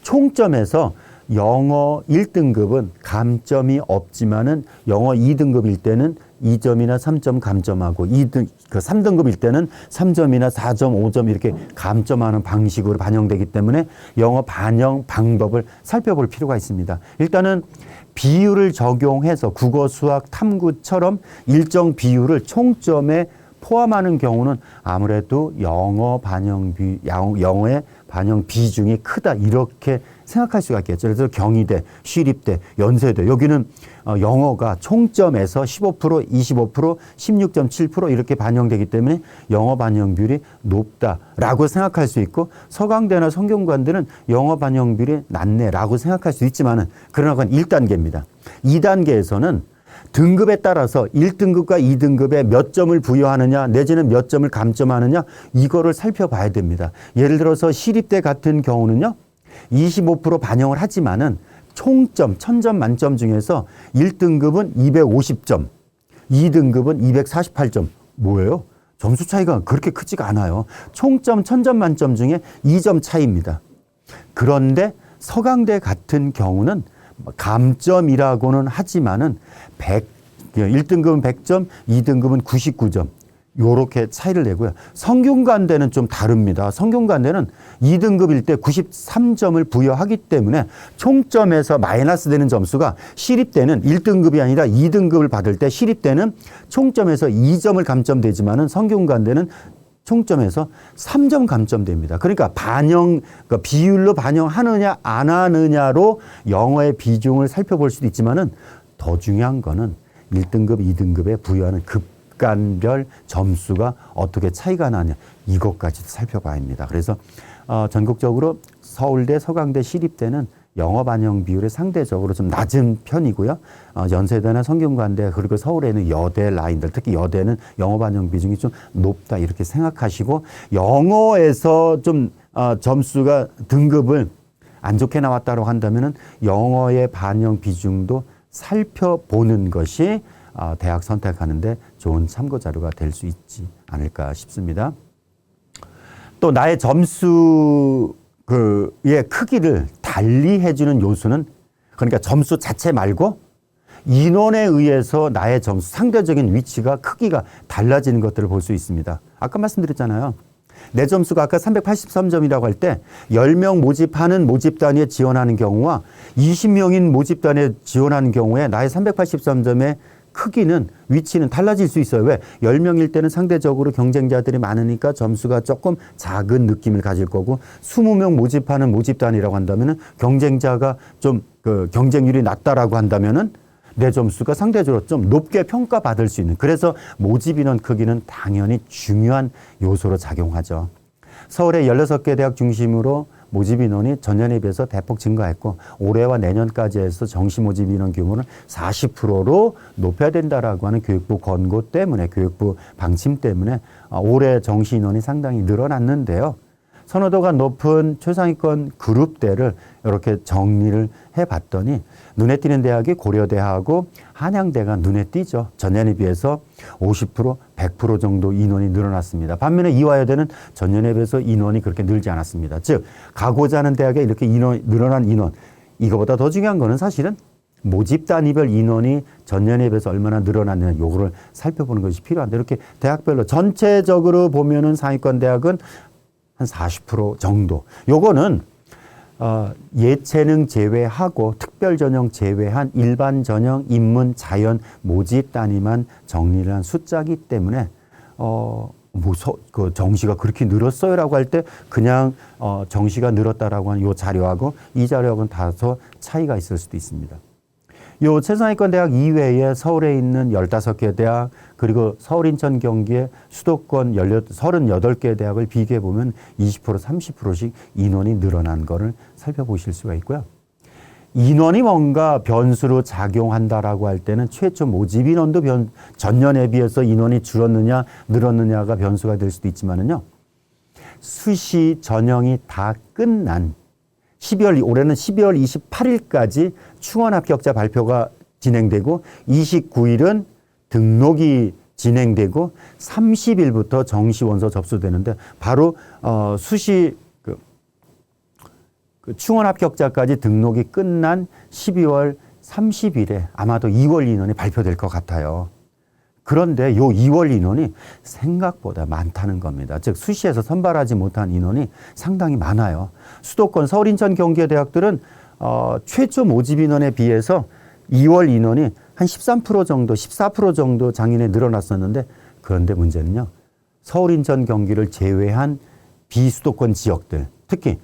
총점에서 영어 1등급은 감점이 없지만은 영어 2등급일 때는 2점이나 3점 감점하고 3등급일 때는 3점이나 4점, 5점 이렇게 감점하는 방식으로 반영되기 때문에 영어 반영 방법을 살펴볼 필요가 있습니다. 일단은 비율을 적용해서 국어, 수학, 탐구처럼 일정 비율을 총점에 포함하는 경우는 아무래도 영어의 반영 비중이 크다 이렇게 생각할 수가 있겠죠. 그래서 경희대, 시립대, 연세대 여기는 영어가 총점에서 15%, 25%, 16.7% 이렇게 반영되기 때문에 영어 반영 비율이 높다라고 생각할 수 있고 서강대나 성균관대는 영어 반영 비율이 낮네라고 생각할 수 있지만은 그러나 그건 1단계입니다. 2단계에서는 등급에 따라서 1등급과 2등급에 몇 점을 부여하느냐 내지는 몇 점을 감점하느냐 이거를 살펴봐야 됩니다. 예를 들어서 시립대 같은 경우는요. 25% 반영을 하지만은 총점 1000점 만점 중에서 1등급은 250점, 2등급은 248점. 뭐예요? 점수 차이가 그렇게 크지가 않아요. 총점 1000점 만점 중에 2점 차이입니다. 그런데 서강대 같은 경우는 감점이라고는 하지만은 1등급은 100점, 2등급은 99점. 요렇게 차이를 내고요. 성균관대는 좀 다릅니다. 성균관대는 2등급일 때 93점을 부여하기 때문에 총점에서 마이너스 되는 점수가 시립대는 1등급이 아니라 2등급을 받을 때 시립대는 총점에서 2점을 감점되지만은 성균관대는 총점에서 3점 감점됩니다. 그러니까 비율로 반영하느냐 안 하느냐로 영어의 비중을 살펴볼 수도 있지만은 더 중요한 거는 1등급, 2등급에 부여하는 급간별 점수가 어떻게 차이가 나냐 이것까지도 살펴봐야 합니다. 그래서 전국적으로 서울대, 서강대, 시립대는 영어 반영 비율이 상대적으로 좀 낮은 편이고요. 연세대나 성균관대 그리고 서울에는 여대 라인들 특히 여대는 영어 반영 비중이 좀 높다 이렇게 생각하시고 영어에서 좀 점수가 등급을 안 좋게 나왔다고 한다면은 영어의 반영 비중도 살펴보는 것이 대학 선택하는데 좋은 참고 자료가 될 수 있지 않을까 싶습니다. 또 나의 점수의 크기를 달리 해주는 요소는 그러니까 점수 자체 말고 인원에 의해서 나의 점수 상대적인 위치가 크기가 달라지는 것들을 볼 수 있습니다. 아까 말씀드렸잖아요. 내 점수가 아까 383점이라고 할 때 10명 모집하는 모집단위에 지원하는 경우와 20명인 모집단에 지원하는 경우에 나의 383점의 크기는 위치는 달라질 수 있어요. 왜? 10명일 때는 상대적으로 경쟁자들이 많으니까 점수가 조금 작은 느낌을 가질 거고 20명 모집하는 모집단이라고 한다면은 경쟁자가 좀 경쟁률이 낮다라고 한다면은 내 점수가 상대적으로 좀 높게 평가받을 수 있는 그래서 모집 인원 크기는 당연히 중요한 요소로 작용하죠. 서울의 16개 대학 중심으로 모집 인원이 전년에 비해서 대폭 증가했고 올해와 내년까지 해서 정시 모집 인원 규모를 40%로 높여야 된다라고 하는 교육부 권고 때문에 교육부 방침 때문에 올해 정시 인원이 상당히 늘어났는데요. 선호도가 높은 최상위권 그룹대를 이렇게 정리를 해봤더니 눈에 띄는 대학이 고려대하고 한양대가 눈에 띄죠. 전년에 비해서 50%, 100% 정도 인원이 늘어났습니다. 반면에 이화여대는 전년에 비해서 인원이 그렇게 늘지 않았습니다. 즉 가고자 하는 대학에 이렇게 늘어난 인원, 이거보다 더 중요한 거는 사실은 모집 단위별 인원이 전년에 비해서 얼마나 늘어났느냐 요거를 살펴보는 것이 필요한데 이렇게 대학별로 전체적으로 보면은 상위권 대학은 한 40% 정도. 요거는 예체능 제외하고 특별 전형 제외한 일반 전형, 인문, 자연 모집 단위만 정리를 한 숫자이기 때문에 그 정시가 그렇게 늘었어요라고 할 때 그냥 정시가 늘었다라고 하는 요 자료하고 이 자료하고는 다소 차이가 있을 수도 있습니다. 요 최상위권 대학 이외에 서울에 있는 15개 대학 그리고 서울, 인천, 경기의 수도권 38개 대학을 비교해 보면 20% 30%씩 인원이 늘어난 거를 살펴보실 수가 있고요. 인원이 뭔가 변수로 작용한다라고 할 때는 최초 모집 인원도 전년에 비해서 인원이 줄었느냐 늘었느냐가 변수가 될 수도 있지만은요. 수시 전형이 다 끝난 올해는 12월 28일까지 충원 합격자 발표가 진행되고 29일은 등록이 진행되고 30일부터 정시 원서 접수되는데 바로 수시 충원 합격자까지 등록이 끝난 12월 30일에 아마도 2월 인원이 발표될 것 같아요. 그런데 요 2월 인원이 생각보다 많다는 겁니다. 즉 수시에서 선발하지 못한 인원이 상당히 많아요. 수도권 서울, 인천, 경기의 대학들은 최초 모집 인원에 비해서 2월 인원이 한 13% 정도, 14% 정도 작년에 늘어났었는데 그런데 문제는요. 서울, 인천, 경기를 제외한 비수도권 지역들, 특히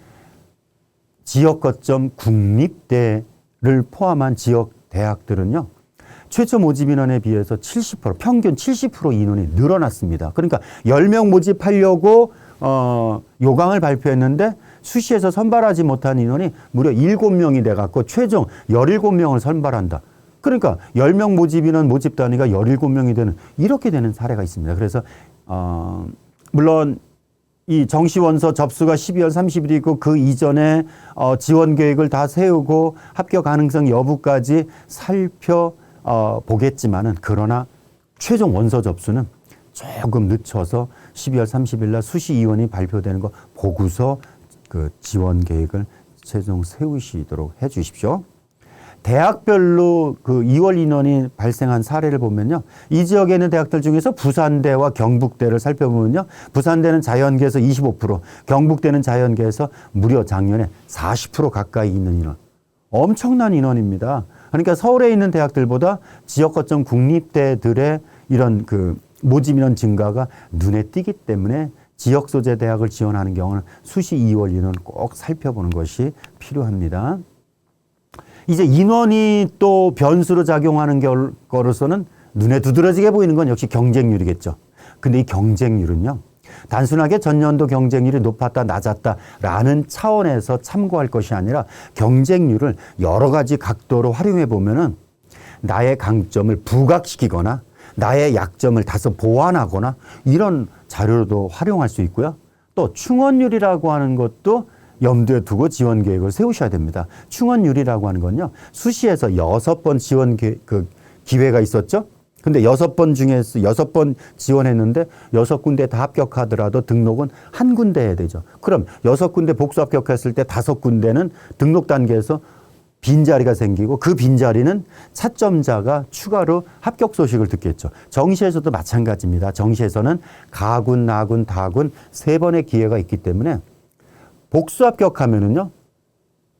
지역 거점 국립대를 포함한 지역 대학들은요. 최초 모집 인원에 비해서 70%, 평균 70% 인원이 늘어났습니다. 그러니까 10명 모집하려고 요강을 발표했는데 수시에서 선발하지 못한 인원이 무려 7명이 돼갖고 최종 17명을 선발한다. 그러니까 10명 모집 인원 모집 단위가 17명이 되는 이렇게 되는 사례가 있습니다. 그래서 물론 이 정시원서 접수가 12월 30일이고 그 이전에 지원 계획을 다 세우고 합격 가능성 여부까지 보겠지만은 그러나 최종 원서 접수는 조금 늦춰서 12월 30일 날 수시 이원이 발표되는 거 보고서 그 지원 계획을 최종 세우시도록 해 주십시오. 대학별로 그 2월 인원이 발생한 사례를 보면요. 이 지역에 있는 대학들 중에서 부산대와 경북대를 살펴보면요. 부산대는 자연계에서 25%, 경북대는 자연계에서 무려 작년에 40% 가까이 있는 인원. 엄청난 인원입니다. 그러니까 서울에 있는 대학들보다 지역 거점 국립대들의 이런 그 모집 인원 증가가 눈에 띄기 때문에 지역 소재 대학을 지원하는 경우는 수시 2월 인원 꼭 살펴보는 것이 필요합니다. 이제 인원이 또 변수로 작용하는 거로서는 눈에 두드러지게 보이는 건 역시 경쟁률이겠죠. 근데 이 경쟁률은요. 단순하게 전년도 경쟁률이 높았다 낮았다라는 차원에서 참고할 것이 아니라 경쟁률을 여러 가지 각도로 활용해 보면은 나의 강점을 부각시키거나 나의 약점을 다소 보완하거나 이런 자료로도 활용할 수 있고요. 또 충원율이라고 하는 것도 염두에 두고 지원 계획을 세우셔야 됩니다. 충원율이라고 하는 건요. 수시에서 6번 지원 기회가 있었죠. 근데 6번 중에서 6번 지원했는데 6군데 다 합격하더라도 등록은 한 군데 해야 되죠. 그럼 6군데 복수 합격했을 때 5군데는 등록 단계에서 빈자리가 생기고 그 빈자리는 차점자가 추가로 합격 소식을 듣겠죠. 정시에서도 마찬가지입니다. 정시에서는 가군, 나군, 다군 3번의 기회가 있기 때문에 복수 합격하면은요.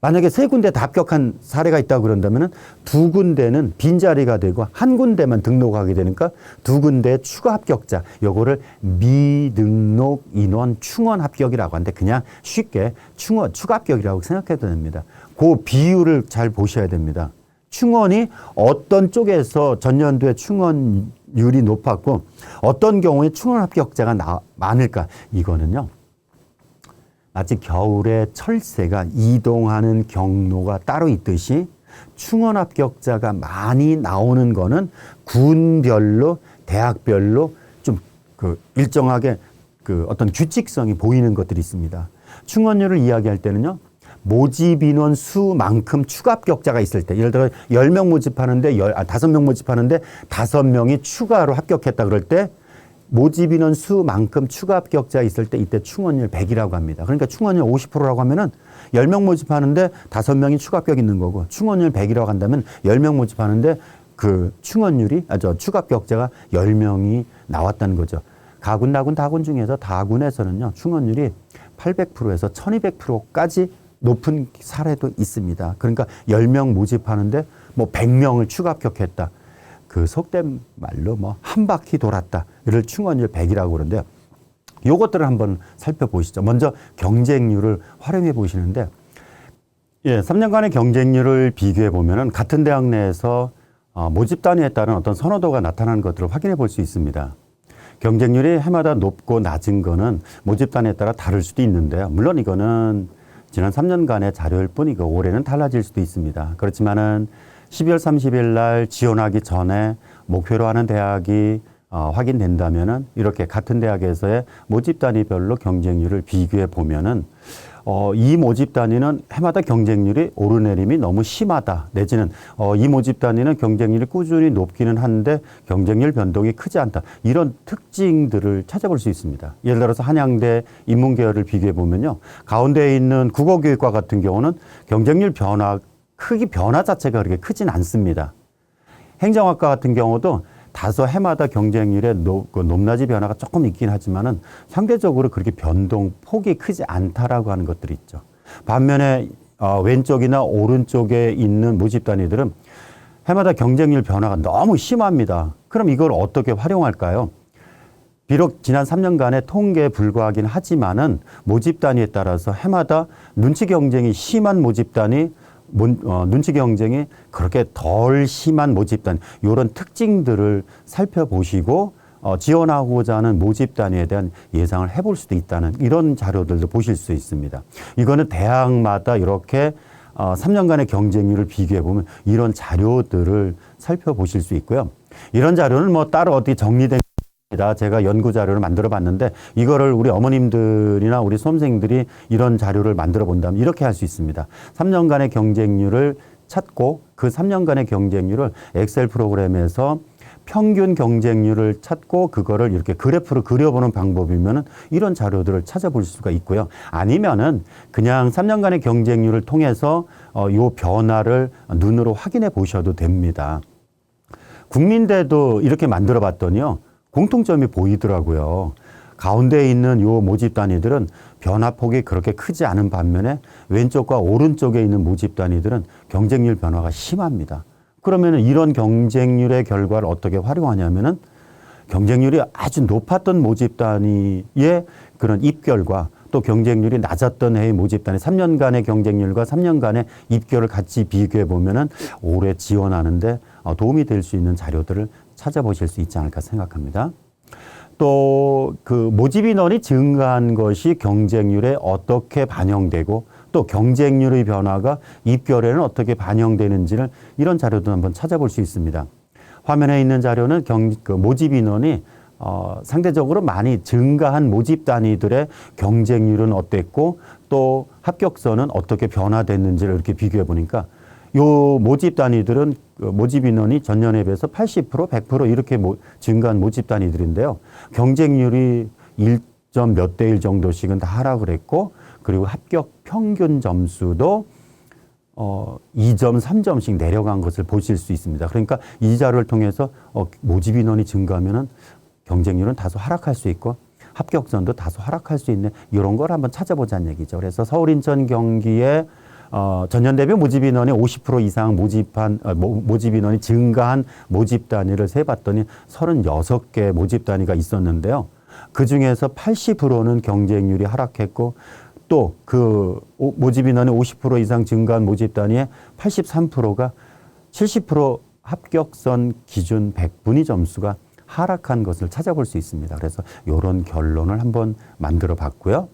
만약에 3군데 다 합격한 사례가 있다고 그런다면은 2군데는 빈자리가 되고 한 군데만 등록하게 되니까 2군데 추가 합격자, 요거를 미등록 인원 충원 합격이라고 하는데 그냥 쉽게 추가 합격이라고 생각해도 됩니다. 그 비율을 잘 보셔야 됩니다. 충원이 어떤 쪽에서 전년도에 충원율이 높았고 어떤 경우에 충원 합격자가 많을까? 이거는요. 마치 겨울에 철새가 이동하는 경로가 따로 있듯이 충원 합격자가 많이 나오는 거는 군별로 대학별로 좀 그 일정하게 그 어떤 규칙성이 보이는 것들이 있습니다. 충원율을 이야기할 때는요. 모집 인원 수만큼 추가 합격자가 있을 때, 예를 들어 10명 모집하는데 5명 모집하는데 5명이 추가로 합격했다 그럴 때 모집 인원 수만큼 추가 합격자 있을 때 이때 충원율 100이라고 합니다. 그러니까 충원율 50%라고 하면은 10명 모집하는데 5명이 추가 합격 있는 거고, 충원율 100이라고 한다면 10명 모집하는데 그 충원율이 추가 합격자가 10명이 나왔다는 거죠. 가군, 나군, 다군 중에서 다군에서는요. 충원율이 800%에서 1200%까지 높은 사례도 있습니다. 그러니까 10명 모집하는데 뭐 100명을 추가 합격했다. 그 속된 말로 뭐 한 바퀴 돌았다. 이를 충원율 100이라고 그러는데요. 요것들을 한번 살펴보시죠. 먼저 경쟁률을 활용해 보시는데, 3년간의 경쟁률을 비교해 보면은 같은 대학 내에서 모집 단위에 따른 어떤 선호도가 나타나는 것들을 확인해 볼 수 있습니다. 경쟁률이 해마다 높고 낮은 거는 모집 단위에 따라 다를 수도 있는데요. 물론 이거는 지난 3년간의 자료일 뿐이고 올해는 달라질 수도 있습니다. 그렇지만은 12월 30일 날 지원하기 전에 목표로 하는 대학이 확인된다면은 이렇게 같은 대학에서의 모집 단위별로 경쟁률을 비교해 보면은 이 모집 단위는 해마다 경쟁률이 오르내림이 너무 심하다. 내지는 이 모집 단위는 경쟁률이 꾸준히 높기는 한데 경쟁률 변동이 크지 않다. 이런 특징들을 찾아볼 수 있습니다. 예를 들어서 한양대 인문계열을 비교해 보면요. 가운데에 있는 국어교육과 같은 경우는 경쟁률 변화 자체가 그렇게 크진 않습니다. 행정학과 같은 경우도 다소 해마다 경쟁률의 높낮이 변화가 조금 있긴 하지만은 상대적으로 그렇게 변동 폭이 크지 않다라고 하는 것들이 있죠. 반면에 왼쪽이나 오른쪽에 있는 모집 단위들은 해마다 경쟁률 변화가 너무 심합니다. 그럼 이걸 어떻게 활용할까요? 비록 지난 3년간의 통계에 불과하긴 하지만은 모집 단위에 따라서 해마다 눈치 경쟁이 심한 모집 단위, 눈치 경쟁이 그렇게 덜 심한 모집단, 이런 특징들을 살펴보시고 지원하고자 하는 모집단위에 대한 예상을 해볼 수도 있다는 이런 자료들도 보실 수 있습니다. 이거는 대학마다 이렇게 3년간의 경쟁률을 비교해보면 이런 자료들을 살펴보실 수 있고요. 이런 자료는 뭐 따로 어떻게 정리된 제가 연구 자료를 만들어 봤는데 이거를 우리 어머님들이나 우리 수험생들이 이런 자료를 만들어 본다면 이렇게 할 수 있습니다. 3년간의 경쟁률을 찾고 그 3년간의 경쟁률을 엑셀 프로그램에서 평균 경쟁률을 찾고 그거를 이렇게 그래프로 그려보는 방법이면은 이런 자료들을 찾아볼 수가 있고요. 아니면은 그냥 3년간의 경쟁률을 통해서 요 변화를 눈으로 확인해 보셔도 됩니다. 국민대도 이렇게 만들어 봤더니요. 공통점이 보이더라고요. 가운데에 있는 요 모집 단위들은 변화폭이 그렇게 크지 않은 반면에 왼쪽과 오른쪽에 있는 모집 단위들은 경쟁률 변화가 심합니다. 그러면 이런 경쟁률의 결과를 어떻게 활용하냐면은 경쟁률이 아주 높았던 모집 단위의 그런 입결과 또 경쟁률이 낮았던 해의 모집 단위 3년간의 경쟁률과 3년간의 입결을 같이 비교해 보면은 올해 지원하는데 도움이 될 수 있는 자료들을 찾아보실 수 있지 않을까 생각합니다. 또 그 모집 인원이 증가한 것이 경쟁률에 어떻게 반영되고 또 경쟁률의 변화가 입결에는 어떻게 반영되는지를 이런 자료도 한번 찾아볼 수 있습니다. 화면에 있는 자료는 모집 인원이 상대적으로 많이 증가한 모집 단위들의 경쟁률은 어땠고 또 합격선은 어떻게 변화됐는지를 이렇게 비교해 보니까 요 모집 단위들은 모집 인원이 전년에 비해서 80%, 100% 이렇게 증가한 모집 단위들인데요. 경쟁률이 1점 몇 대 1 정도씩은 다 하락을 했고 그리고 합격 평균 점수도 2점, 3점씩 내려간 것을 보실 수 있습니다. 그러니까 이 자료를 통해서 모집 인원이 증가하면은 경쟁률은 다소 하락할 수 있고 합격선도 다소 하락할 수 있는 이런 걸 한번 찾아보자는 얘기죠. 그래서 서울, 인천, 경기에 전년 대비 모집 인원이 50% 이상 모집 인원이 증가한 모집 단위를 세봤더니 36개 모집 단위가 있었는데요. 그 중에서 80%는 경쟁률이 하락했고 또 그 모집 인원이 50% 이상 증가한 모집 단위의 83%가 70% 합격선 기준 100분위 점수가 하락한 것을 찾아볼 수 있습니다. 그래서 이런 결론을 한번 만들어 봤고요.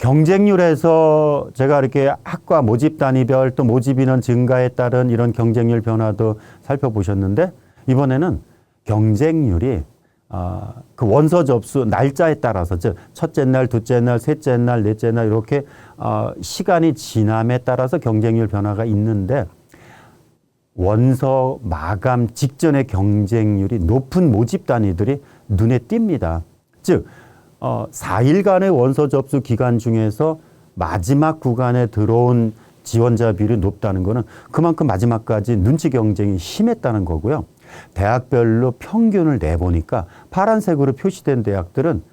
경쟁률에서 제가 이렇게 학과 모집 단위별 또 모집 인원 증가에 따른 이런 경쟁률 변화도 살펴보셨는데 이번에는 경쟁률이 그 원서 접수 날짜에 따라서 즉 첫째 날, 둘째 날, 셋째 날, 넷째 날 이렇게 시간이 지남에 따라서 경쟁률 변화가 있는데 원서 마감 직전의 경쟁률이 높은 모집 단위들이 눈에 띕니다. 즉 4일간의 원서 접수 기간 중에서 마지막 구간에 들어온 지원자 비율이 높다는 것은 그만큼 마지막까지 눈치 경쟁이 심했다는 거고요. 대학별로 평균을 내보니까 파란색으로 표시된 대학들은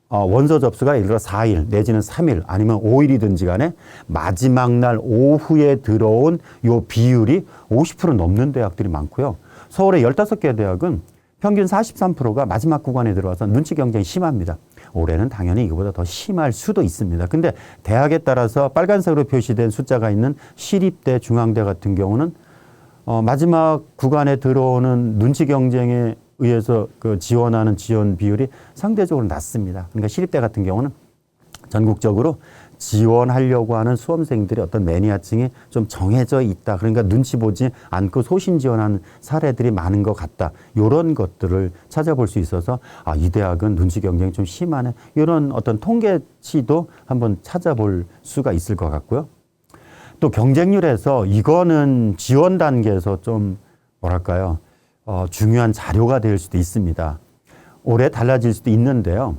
원서 접수가 예를 들어 4일 내지는 3일 아니면 5일이든지 간에 마지막 날 오후에 들어온 요 비율이 50% 넘는 대학들이 많고요. 서울의 15개 대학은 평균 43%가 마지막 구간에 들어와서 눈치 경쟁이 심합니다. 올해는 당연히 이거보다 더 심할 수도 있습니다. 근데 대학에 따라서 빨간색으로 표시된 숫자가 있는 시립대, 중앙대 같은 경우는 마지막 구간에 들어오는 눈치 경쟁에 의해서 그 지원하는 지원 비율이 상대적으로 낮습니다. 그러니까 시립대 같은 경우는 전국적으로 지원하려고 하는 수험생들의 어떤 매니아층이 좀 정해져 있다. 그러니까 눈치 보지 않고 소신 지원하는 사례들이 많은 것 같다. 이런 것들을 찾아볼 수 있어서 이 대학은 눈치 경쟁이 좀 심하네. 이런 어떤 통계치도 한번 찾아볼 수가 있을 것 같고요. 또 경쟁률에서 이거는 지원 단계에서 좀 뭐랄까요. 중요한 자료가 될 수도 있습니다. 올해 달라질 수도 있는데요.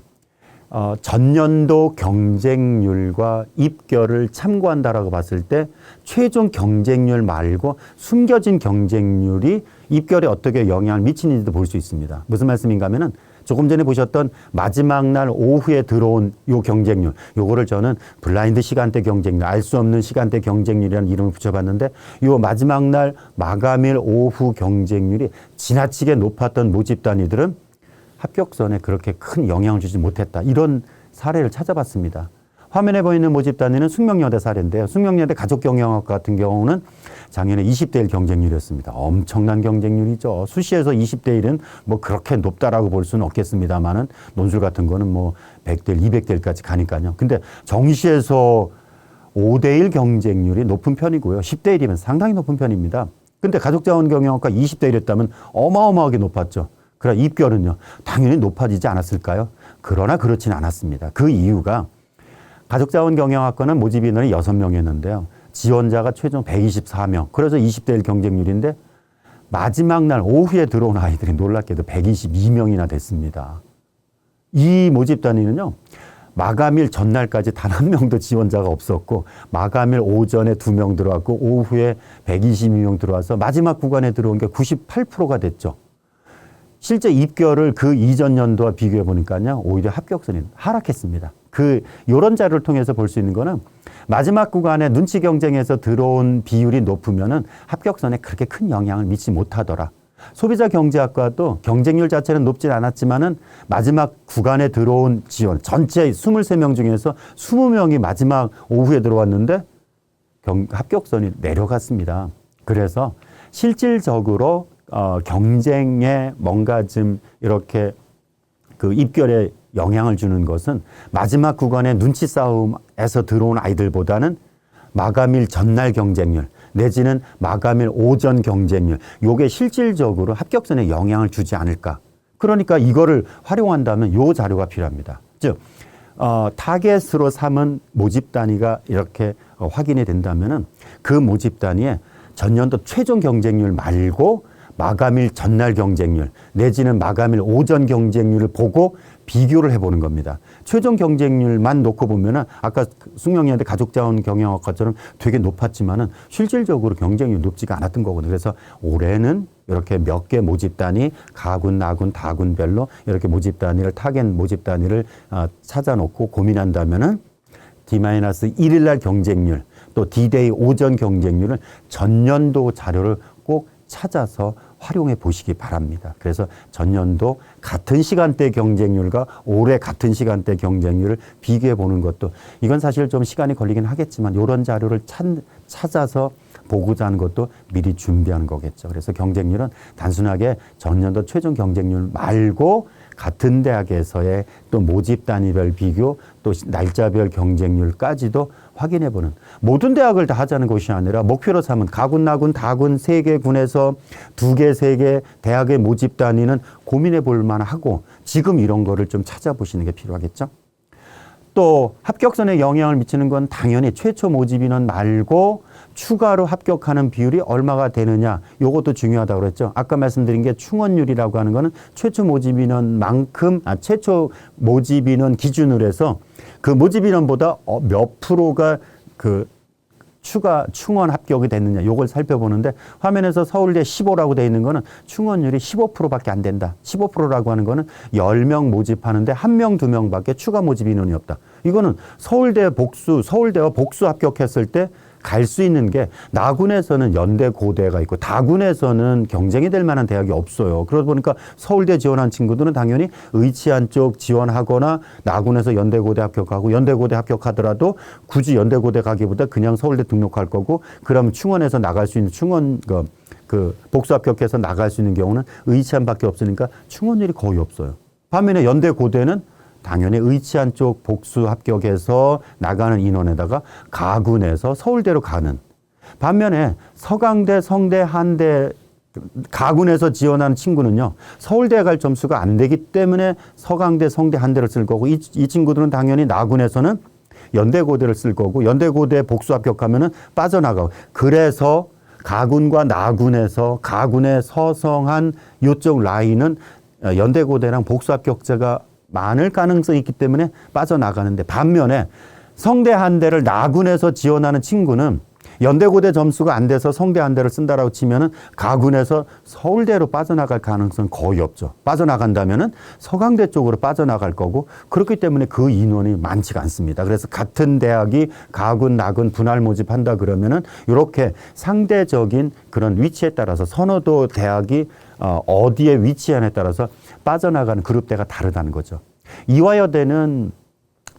전년도 경쟁률과 입결을 참고한다라고 봤을 때 최종 경쟁률 말고 숨겨진 경쟁률이 입결에 어떻게 영향을 미치는지도 볼 수 있습니다. 무슨 말씀인가 하면은 조금 전에 보셨던 마지막 날 오후에 들어온 요 경쟁률, 요거를 저는 블라인드 시간대 경쟁률, 알 수 없는 시간대 경쟁률이라는 이름을 붙여봤는데 요 마지막 날 마감일 오후 경쟁률이 지나치게 높았던 모집 단위들은 합격선에 그렇게 큰 영향을 주지 못했다. 이런 사례를 찾아봤습니다. 화면에 보이는 모집 단위는 숙명여대 사례인데요. 숙명여대 가족경영학 같은 경우는 작년에 20대 1 경쟁률이었습니다. 엄청난 경쟁률이죠. 수시에서 20대 1은 뭐 그렇게 높다라고 볼 수는 없겠습니다만은 논술 같은 거는 뭐 100대 1, 200대 1까지 가니까요. 근데 정시에서 5대 1 경쟁률이 높은 편이고요. 10대 1이면 상당히 높은 편입니다. 근데 가족자원경영학과 20대 1이었다면 어마어마하게 높았죠. 그러나 입결은요, 당연히 높아지지 않았을까요? 그러나 그렇지는 않았습니다. 그 이유가 가족자원경영학과는 모집 인원이 6명이었는데요. 지원자가 최종 124명. 그래서 20대 1 경쟁률인데 마지막 날 오후에 들어온 아이들이 놀랍게도 122명이나 됐습니다. 이 모집 단위는요. 마감일 전날까지 단 한 명도 지원자가 없었고 마감일 오전에 2명 들어왔고 오후에 122명 들어와서 마지막 구간에 들어온 게 98%가 됐죠. 실제 입결을 그 이전 연도와 비교해 보니까요. 오히려 합격선이 하락했습니다. 요런 자료를 통해서 볼 수 있는 거는 마지막 구간에 눈치 경쟁에서 들어온 비율이 높으면은 합격선에 그렇게 큰 영향을 미치지 못하더라. 소비자 경제학과도 경쟁률 자체는 높진 않았지만은 마지막 구간에 들어온 지원, 전체 23명 중에서 20명이 마지막 오후에 들어왔는데 합격선이 내려갔습니다. 그래서 실질적으로 경쟁에 뭔가 좀 이렇게 그 입결에 영향을 주는 것은 마지막 구간의 눈치 싸움에서 들어온 아이들보다는 마감일 전날 경쟁률 내지는 마감일 오전 경쟁률 요게 실질적으로 합격선에 영향을 주지 않을까. 그러니까 이거를 활용한다면 요 자료가 필요합니다. 즉 타겟으로 삼은 모집 단위가 이렇게 확인이 된다면은 그 모집 단위에 전년도 최종 경쟁률 말고 마감일 전날 경쟁률 내지는 마감일 오전 경쟁률을 보고 비교를 해보는 겁니다. 최종 경쟁률만 놓고 보면은 아까 숙명여대 가족자원경영학과처럼 되게 높았지만은 실질적으로 경쟁률이 높지가 않았던 거거든요. 그래서 올해는 이렇게 몇 개 모집 단위, 가군, 나군, 다군별로 이렇게 모집 단위를 타겟 모집 단위를 찾아놓고 고민한다면은 D-1일 날 경쟁률 또 D-Day 오전 경쟁률을 전년도 자료를 꼭 찾아서 활용해 보시기 바랍니다. 그래서 전년도 같은 시간대 경쟁률과 올해 같은 시간대 경쟁률을 비교해 보는 것도 이건 사실 좀 시간이 걸리긴 하겠지만 이런 자료를 찾아서 보고자 하는 것도 미리 준비하는 거겠죠. 그래서 경쟁률은 단순하게 전년도 최종 경쟁률 말고 같은 대학에서의 또 모집 단위별 비교 또 날짜별 경쟁률까지도 확인해보는 모든 대학을 다 하자는 것이 아니라 목표로 삼은 가군, 나군, 다군 3개 군에서 2개, 3개 대학의 모집 단위는 고민해 볼 만하고 지금 이런 거를 좀 찾아보시는 게 필요하겠죠. 또 합격선에 영향을 미치는 건 당연히 최초 모집 인원 말고 추가로 합격하는 비율이 얼마가 되느냐 이것도 중요하다고 그랬죠. 아까 말씀드린 게 충원율이라고 하는 거는 최초 모집 인원만큼 최초 모집 인원 기준으로 해서 그 모집 인원보다 몇 프로가 그 추가 충원 합격이 됐느냐 요걸 살펴보는데 화면에서 서울대 15라고 되어 있는 거는 충원율이 15%밖에 안 된다. 15%라고 하는 거는 10명 모집하는데 1명, 2명밖에 추가 모집 인원이 없다. 이거는 서울대와 복수 합격했을 때 갈 수 있는 게 나군에서는 연대 고대가 있고 다군에서는 경쟁이 될 만한 대학이 없어요. 그러다 보니까 서울대 지원한 친구들은 당연히 의치한 쪽 지원하거나 나군에서 연대 고대 합격하고 연대 고대 합격하더라도 굳이 연대 고대 가기보다 그냥 서울대 등록할 거고 그러면 충원에서 나갈 수 있는 충원 그 복수 합격해서 나갈 수 있는 경우는 의치한밖에 없으니까 충원율이 거의 없어요. 반면에 연대 고대는 당연히 의치한 쪽 복수 합격해서 나가는 인원에다가 가군에서 서울대로 가는 반면에 서강대, 성대, 한대 가군에서 지원하는 친구는요 서울대에 갈 점수가 안 되기 때문에 서강대, 성대, 한대를 쓸 거고 이 친구들은 당연히 나군에서는 연대고대를 쓸 거고 연대고대 복수 합격하면은 빠져나가고 그래서 가군과 나군에서 가군의 서성한 요쪽 라인은 연대고대랑 복수 합격자가 많을 가능성이 있기 때문에 빠져나가는데 반면에 성대 한대를 나군에서 지원하는 친구는 연대고대 점수가 안 돼서 성대 한대를 쓴다라고 치면은 가군에서 서울대로 빠져나갈 가능성은 거의 없죠. 빠져나간다면은 서강대 쪽으로 빠져나갈 거고 그렇기 때문에 그 인원이 많지가 않습니다. 그래서 같은 대학이 가군, 나군 분할 모집한다 그러면은 이렇게 상대적인 그런 위치에 따라서 선호도 대학이 어디에 위치하냐에 따라서 빠져나가는 그룹대가 다르다는 거죠. 이화여대는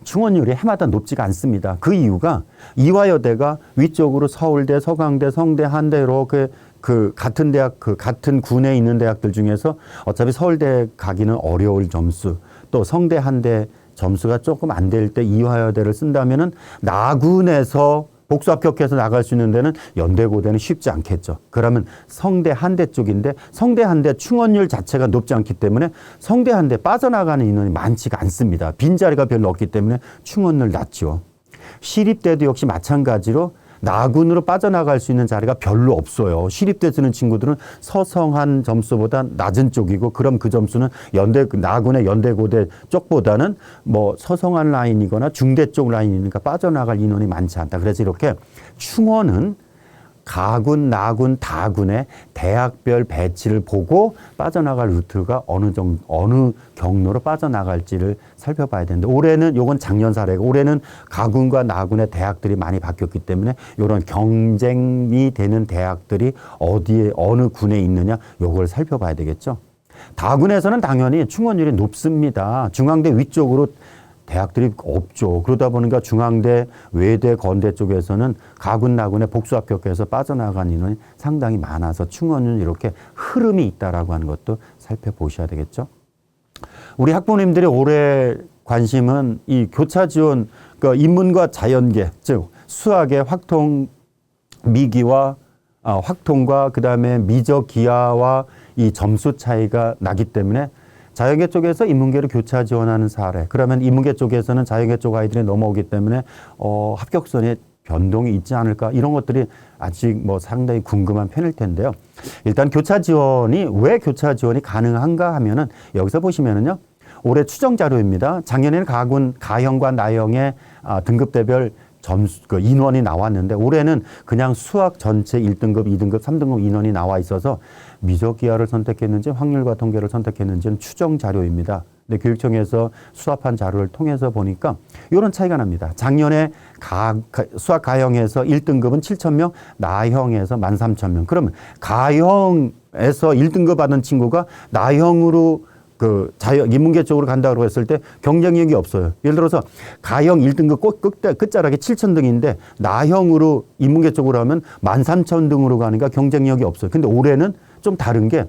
충원율이 해마다 높지가 않습니다. 그 이유가 이화여대가 위쪽으로 서울대, 서강대, 성대, 한대 이렇게 그 같은 대학, 그 같은 군에 있는 대학들 중에서 어차피 서울대 가기는 어려울 점수, 또 성대, 한대 점수가 조금 안 될 때 이화여대를 쓴다면은 나군에서 복수 합격해서 나갈 수 있는 데는 연대고대는 쉽지 않겠죠. 그러면 성대, 한대 쪽인데 성대, 한대 충원율 자체가 높지 않기 때문에 성대, 한대 빠져나가는 인원이 많지가 않습니다. 빈자리가 별로 없기 때문에 충원율 낮죠. 시립대도 역시 마찬가지로 나군으로 빠져나갈 수 있는 자리가 별로 없어요. 시립대 쓰는 친구들은 서성한 점수보다 낮은 쪽이고 그럼 그 점수는 나군의 연대고대 쪽보다는 뭐 서성한 라인이거나 중대 쪽 라인이니까 빠져나갈 인원이 많지 않다. 그래서 이렇게 충원은 가군, 나군, 다군의 대학별 배치를 보고 빠져나갈 루트가 어느 경로로 빠져나갈지를 살펴봐야 되는데 올해는 요건 작년 사례고 올해는 가군과 나군의 대학들이 많이 바뀌었기 때문에 이런 경쟁이 되는 대학들이 어디에 어느 군에 있느냐 요걸 살펴봐야 되겠죠. 다군에서는 당연히 충원율이 높습니다. 중앙대 위쪽으로 대학들이 없죠. 그러다 보니까 중앙대, 외대, 건대 쪽에서는 가군, 나군에 복수 합격해서 빠져나간 인원이 상당히 많아서 충원은 이렇게 흐름이 있다라고 하는 것도 살펴보셔야 되겠죠. 우리 학부모님들의 올해 관심은 이 교차 지원, 그러니까 인문과 자연계, 즉 수학의 확통 미기와 확통과 그다음에 미적 기하와 이 점수 차이가 나기 때문에 자연계 쪽에서 인문계로 교차 지원하는 사례. 그러면 인문계 쪽에서는 자연계 쪽 아이들이 넘어오기 때문에 합격선에 변동이 있지 않을까 이런 것들이 아직 뭐 상당히 궁금한 편일 텐데요. 일단 교차 지원이 왜 교차 지원이 가능한가 하면은 여기서 보시면은요. 올해 추정 자료입니다. 작년에는 가형과 나형의 등급대별 점수, 그 인원이 나왔는데 올해는 그냥 수학 전체 1등급, 2등급, 3등급 인원이 나와 있어서 미적기하를 선택했는지 확률과 통계를 선택했는지는 추정 자료입니다. 근데 교육청에서 수합한 자료를 통해서 보니까 이런 차이가 납니다. 작년에 수학 가형에서 1등급은 7,000명, 나형에서 13,000명. 그러면 가형에서 1등급 받은 친구가 나형으로 인문계 쪽으로 간다고 했을 때 경쟁력이 없어요. 예를 들어서 가형 1등급 끝자락에 7,000등인데 나형으로 인문계 쪽으로 하면 13,000등으로 가니까 경쟁력이 없어요. 근데 올해는 좀 다른 게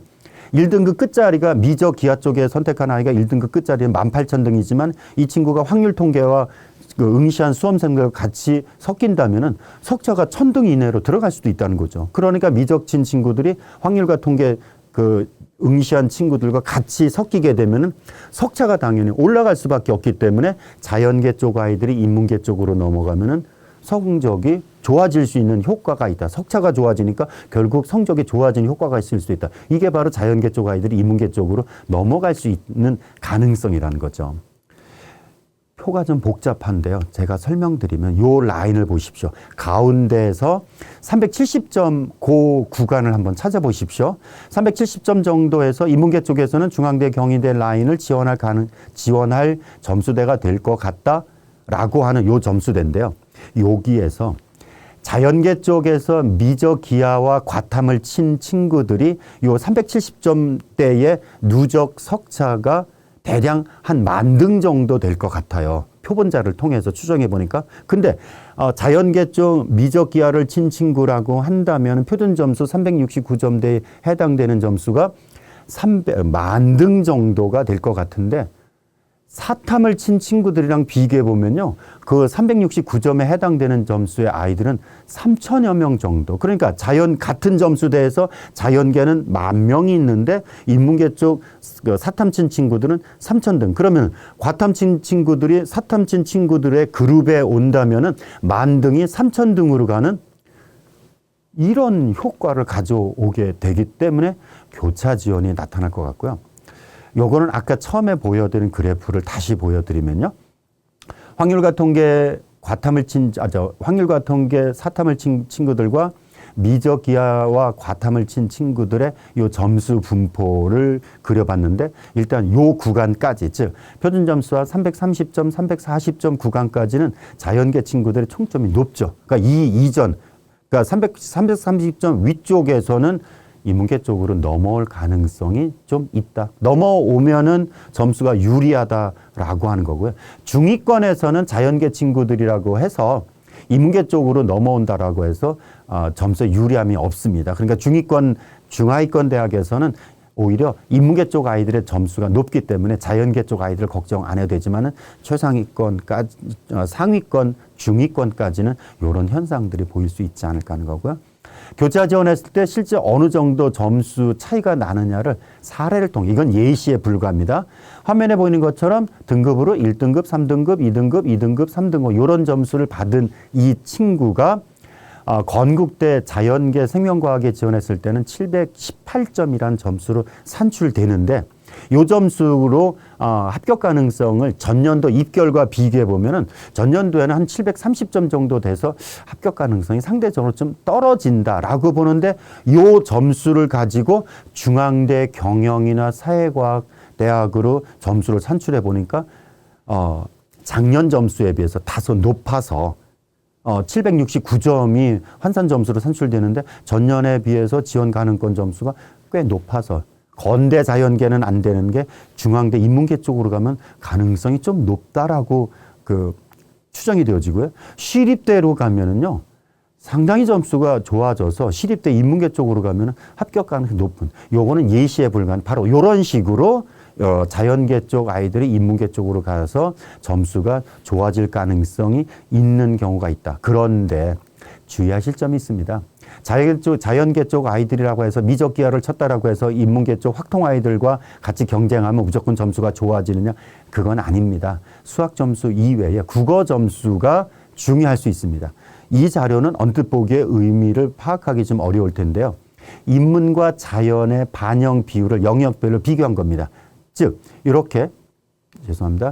1등급 끝자리가 미적 기하 쪽에 선택한 아이가 1등급 끝자리는 18,000등이지만 이 친구가 확률 통계와 그 응시한 수험생들과 같이 섞인다면은 석차가 1,000등 이내로 들어갈 수도 있다는 거죠. 그러니까 미적 친 친구들이 확률과 통계 그 응시한 친구들과 같이 섞이게 되면은 석차가 당연히 올라갈 수밖에 없기 때문에 자연계 쪽 아이들이 인문계 쪽으로 넘어가면은 성적이 좋아질 수 있는 효과가 있다. 석차가 좋아지니까 결국 성적이 좋아지는 효과가 있을 수 있다. 이게 바로 자연계 쪽 아이들이 인문계 쪽으로 넘어갈 수 있는 가능성이라는 거죠. 표가 좀 복잡한데요. 제가 설명드리면 요 라인을 보십시오. 가운데에서 370점 그 구간을 한번 찾아보십시오. 370점 정도에서 인문계 쪽에서는 중앙대, 경희대 라인을 지원할 점수대가 될 것 같다라고 하는 요 점수대인데요. 여기에서 자연계 쪽에서 미적 기하와 과탐을 친 친구들이 요 370점대의 누적 석차가 대략 한 10,000등 정도 될 것 같아요. 표본자를 통해서 추정해 보니까. 근데 자연계 쪽 미적 기하를 친 친구라고 한다면 표준 점수 369점대에 해당되는 점수가 10,000등 정도가 될 것 같은데 사탐을 친 친구들이랑 비교해 보면요. 그 369점에 해당되는 점수의 아이들은 3,000여 명 정도. 그러니까 같은 점수대에서 자연계는 10,000명이 있는데 인문계 쪽 사탐 친 친구들은 3,000등. 그러면 과탐 친 친구들이 사탐 친 친구들의 그룹에 온다면은 10,000등이 3,000등으로 가는 이런 효과를 가져오게 되기 때문에 교차 지원이 나타날 것 같고요. 요거는 아까 처음에 보여드린 그래프를 다시 보여드리면요. 확률과 통계 확률과 통계 사탐을 친 친구들과 미적 기하와 과탐을 친 친구들의 요 점수 분포를 그려봤는데 일단 요 구간까지, 즉 표준 점수와 330점, 340점 구간까지는 자연계 친구들의 총점이 높죠. 그러니까 그러니까 330점 위쪽에서는 인문계 쪽으로 넘어올 가능성이 좀 있다. 넘어오면은 점수가 유리하다라고 하는 거고요. 중위권에서는 자연계 친구들이라고 해서 인문계 쪽으로 넘어온다라고 해서 점수에 유리함이 없습니다. 그러니까 중하위권 대학에서는 오히려 인문계 쪽 아이들의 점수가 높기 때문에 자연계 쪽 아이들 걱정 안 해도 되지만은 최상위권까지, 상위권, 중위권까지는 이런 현상들이 보일 수 있지 않을까 하는 거고요. 교차 지원했을 때 실제 어느 정도 점수 차이가 나느냐를 사례를 통해, 이건 예시에 불과합니다. 화면에 보이는 것처럼 등급으로 1등급, 3등급, 2등급, 2등급, 3등급 이런 점수를 받은 이 친구가 건국대 자연계 생명과학에 지원했을 때는 718점이라는 점수로 산출되는데 이 점수로 합격 가능성을 전년도 입결과 비교해 보면은 전년도에는 한 730점 정도 돼서 합격 가능성이 상대적으로 좀 떨어진다라고 보는데 이 점수를 가지고 중앙대 경영이나 사회과학 대학으로 점수를 산출해 보니까 작년 점수에 비해서 다소 높아서 769점이 환산 점수로 산출되는데 전년에 비해서 지원 가능권 점수가 꽤 높아서 건대 자연계는 안 되는 게 중앙대 인문계 쪽으로 가면 가능성이 좀 높다라고 추정이 되어지고요. 시립대로 가면은요, 상당히 점수가 좋아져서 시립대 인문계 쪽으로 가면은 합격 가능성이 높은, 요거는 예시에 불과한 바로 요런 식으로 자연계 쪽 아이들이 인문계 쪽으로 가서 점수가 좋아질 가능성이 있는 경우가 있다. 그런데 주의하실 점이 있습니다. 자연계 쪽 아이들이라고 해서 미적 기하를 쳤다라고 해서 인문계 쪽 확통 아이들과 같이 경쟁하면 무조건 점수가 좋아지느냐? 그건 아닙니다. 수학 점수 이외에 국어 점수가 중요할 수 있습니다. 이 자료는 언뜻 보기에 의미를 파악하기 좀 어려울 텐데요. 인문과 자연의 반영 비율을 영역별로 비교한 겁니다. 즉 이렇게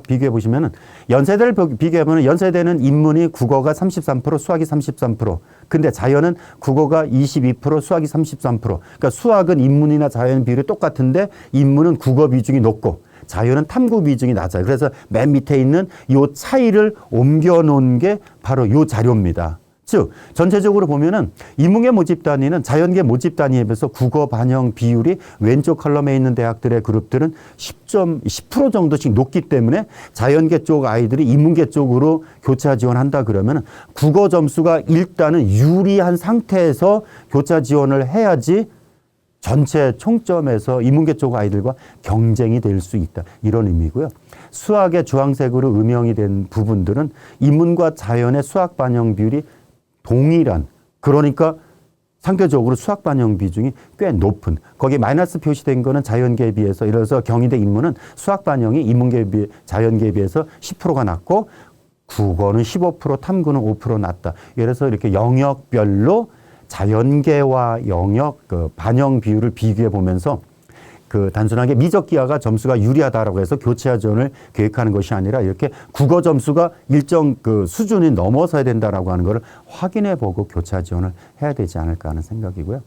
비교해 보시면은 연세대를 비교해보면 연세대는 인문이 국어가 33%, 수학이 33%. 근데 자연은 국어가 22%, 수학이 33%. 그러니까 수학은 인문이나 자연 비율이 똑같은데 인문은 국어 비중이 높고 자연은 탐구 비중이 낮아요. 그래서 맨 밑에 있는 요 차이를 옮겨 놓은 게 바로 요 자료입니다. 즉 전체적으로 보면은 인문계 모집 단위는 자연계 모집 단위에 비해서 국어 반영 비율이 왼쪽 컬럼에 있는 대학들의 그룹들은 10% 정도씩 높기 때문에 자연계 쪽 아이들이 인문계 쪽으로 교차 지원한다 그러면 국어 점수가 일단은 유리한 상태에서 교차 지원을 해야지 전체 총점에서 인문계 쪽 아이들과 경쟁이 될 수 있다. 이런 의미고요. 수학의 주황색으로 음영이 된 부분들은 인문과 자연의 수학 반영 비율이 동일한, 그러니까 상대적으로 수학 반영 비중이 꽤 높은, 거기 마이너스 표시된 거는 자연계에 비해서, 예를 들어서 경희대 인문은 수학 반영이 인문계에 비해 자연계에 비해서 10%가 낮고 국어는 15%, 탐구는 5% 낮다. 예를 들어서 이렇게 영역별로 자연계와 영역 그 반영 비율을 비교해 보면서 그 단순하게 미적 기하가 점수가 유리하다라고 해서 교차 지원을 계획하는 것이 아니라 이렇게 국어 점수가 일정 그 수준이 넘어서야 된다라고 하는 것을 확인해 보고 교차 지원을 해야 되지 않을까 하는 생각이고요.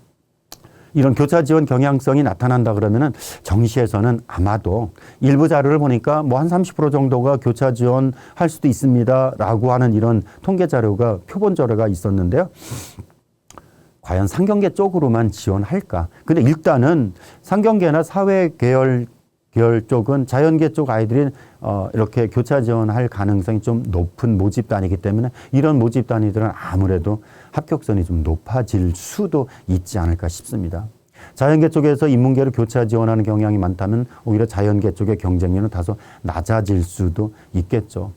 이런 교차 지원 경향성이 나타난다 그러면은 정시에서는 아마도 일부 자료를 보니까 뭐 한 30% 정도가 교차 지원할 수도 있습니다라고 하는 이런 통계 자료가 표본 자료가 있었는데요. 과연 상경계 쪽으로만 지원할까? 근데 일단은 상경계나 사회계열 쪽은 자연계 쪽 아이들이 이렇게 교차 지원할 가능성이 좀 높은 모집단이기 때문에 이런 모집단이들은 아무래도 합격선이 좀 높아질 수도 있지 않을까 싶습니다. 자연계 쪽에서 인문계를 교차 지원하는 경향이 많다면 오히려 자연계 쪽의 경쟁률은 다소 낮아질 수도 있겠죠.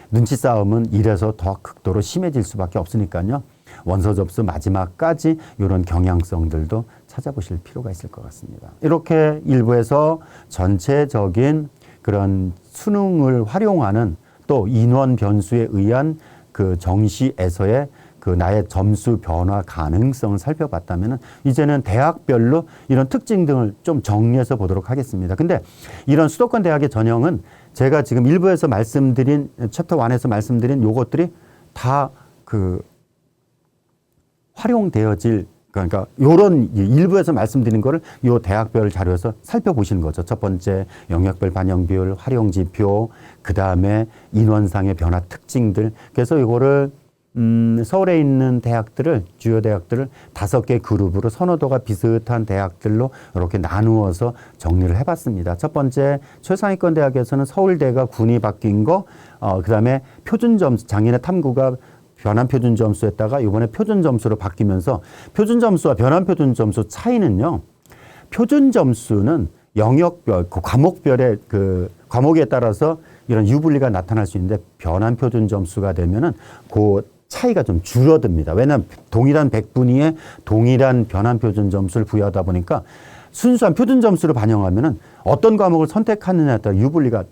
눈치 싸움은 이래서 더 극도로 심해질 수밖에 없으니까요. 원서 접수 마지막까지 이런 경향성들도 찾아보실 필요가 있을 것 같습니다. 이렇게 일부에서 전체적인 그런 수능을 활용하는 또 인원 변수에 의한 그 정시에서의 그 나의 점수 변화 가능성을 살펴봤다면 이제는 대학별로 이런 특징 등을 좀 정리해서 보도록 하겠습니다. 근데 이런 수도권 대학의 전형은 제가 지금 일부에서 말씀드린 챕터 1에서 말씀드린 요것들이 다 그 활용되어질, 그러니까 요런 일부에서 말씀드린 거를 요 대학별 자료에서 살펴보시는 거죠. 첫 번째 영역별 반영 비율, 활용 지표, 그다음에 인원상의 변화 특징들. 그래서 이거를 서울에 있는 대학들을, 주요 대학들을 5개 그룹으로 선호도가 비슷한 대학들로 이렇게 나누어서 정리를 해봤습니다. 첫 번째 최상위권 대학에서는 서울대가 군이 바뀐 거, 그다음에 표준 점수, 작년에 탐구가 변환 표준 점수였다가 이번에 표준 점수로 바뀌면서 표준 점수와 변환 표준 점수 차이는요. 표준 점수는 영역별, 그 과목별의 그 과목에 따라서 이런 유불리가 나타날 수 있는데 변환 표준 점수가 되면은 그 차이가 좀 줄어듭니다. 왜냐하면 동일한 100분위에 동일한 변환 표준 점수를 부여하다 보니까 순수한 표준 점수를 반영하면은 어떤 과목을 선택하느냐에 따라 유불리가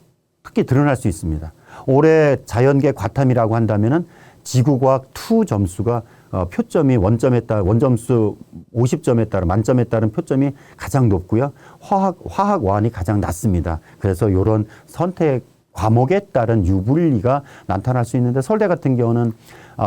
크게 드러날 수 있습니다. 올해 자연계 과탐이라고 한다면은 지구과학 2 점수가 표점이 원점에 따라 원점수 50점에 따라 만점에 따른 표점이 가장 높고요. 화학 완이 가장 낮습니다. 그래서 이런 선택 과목에 따른 유불리가 나타날 수 있는데 서울대 같은 경우는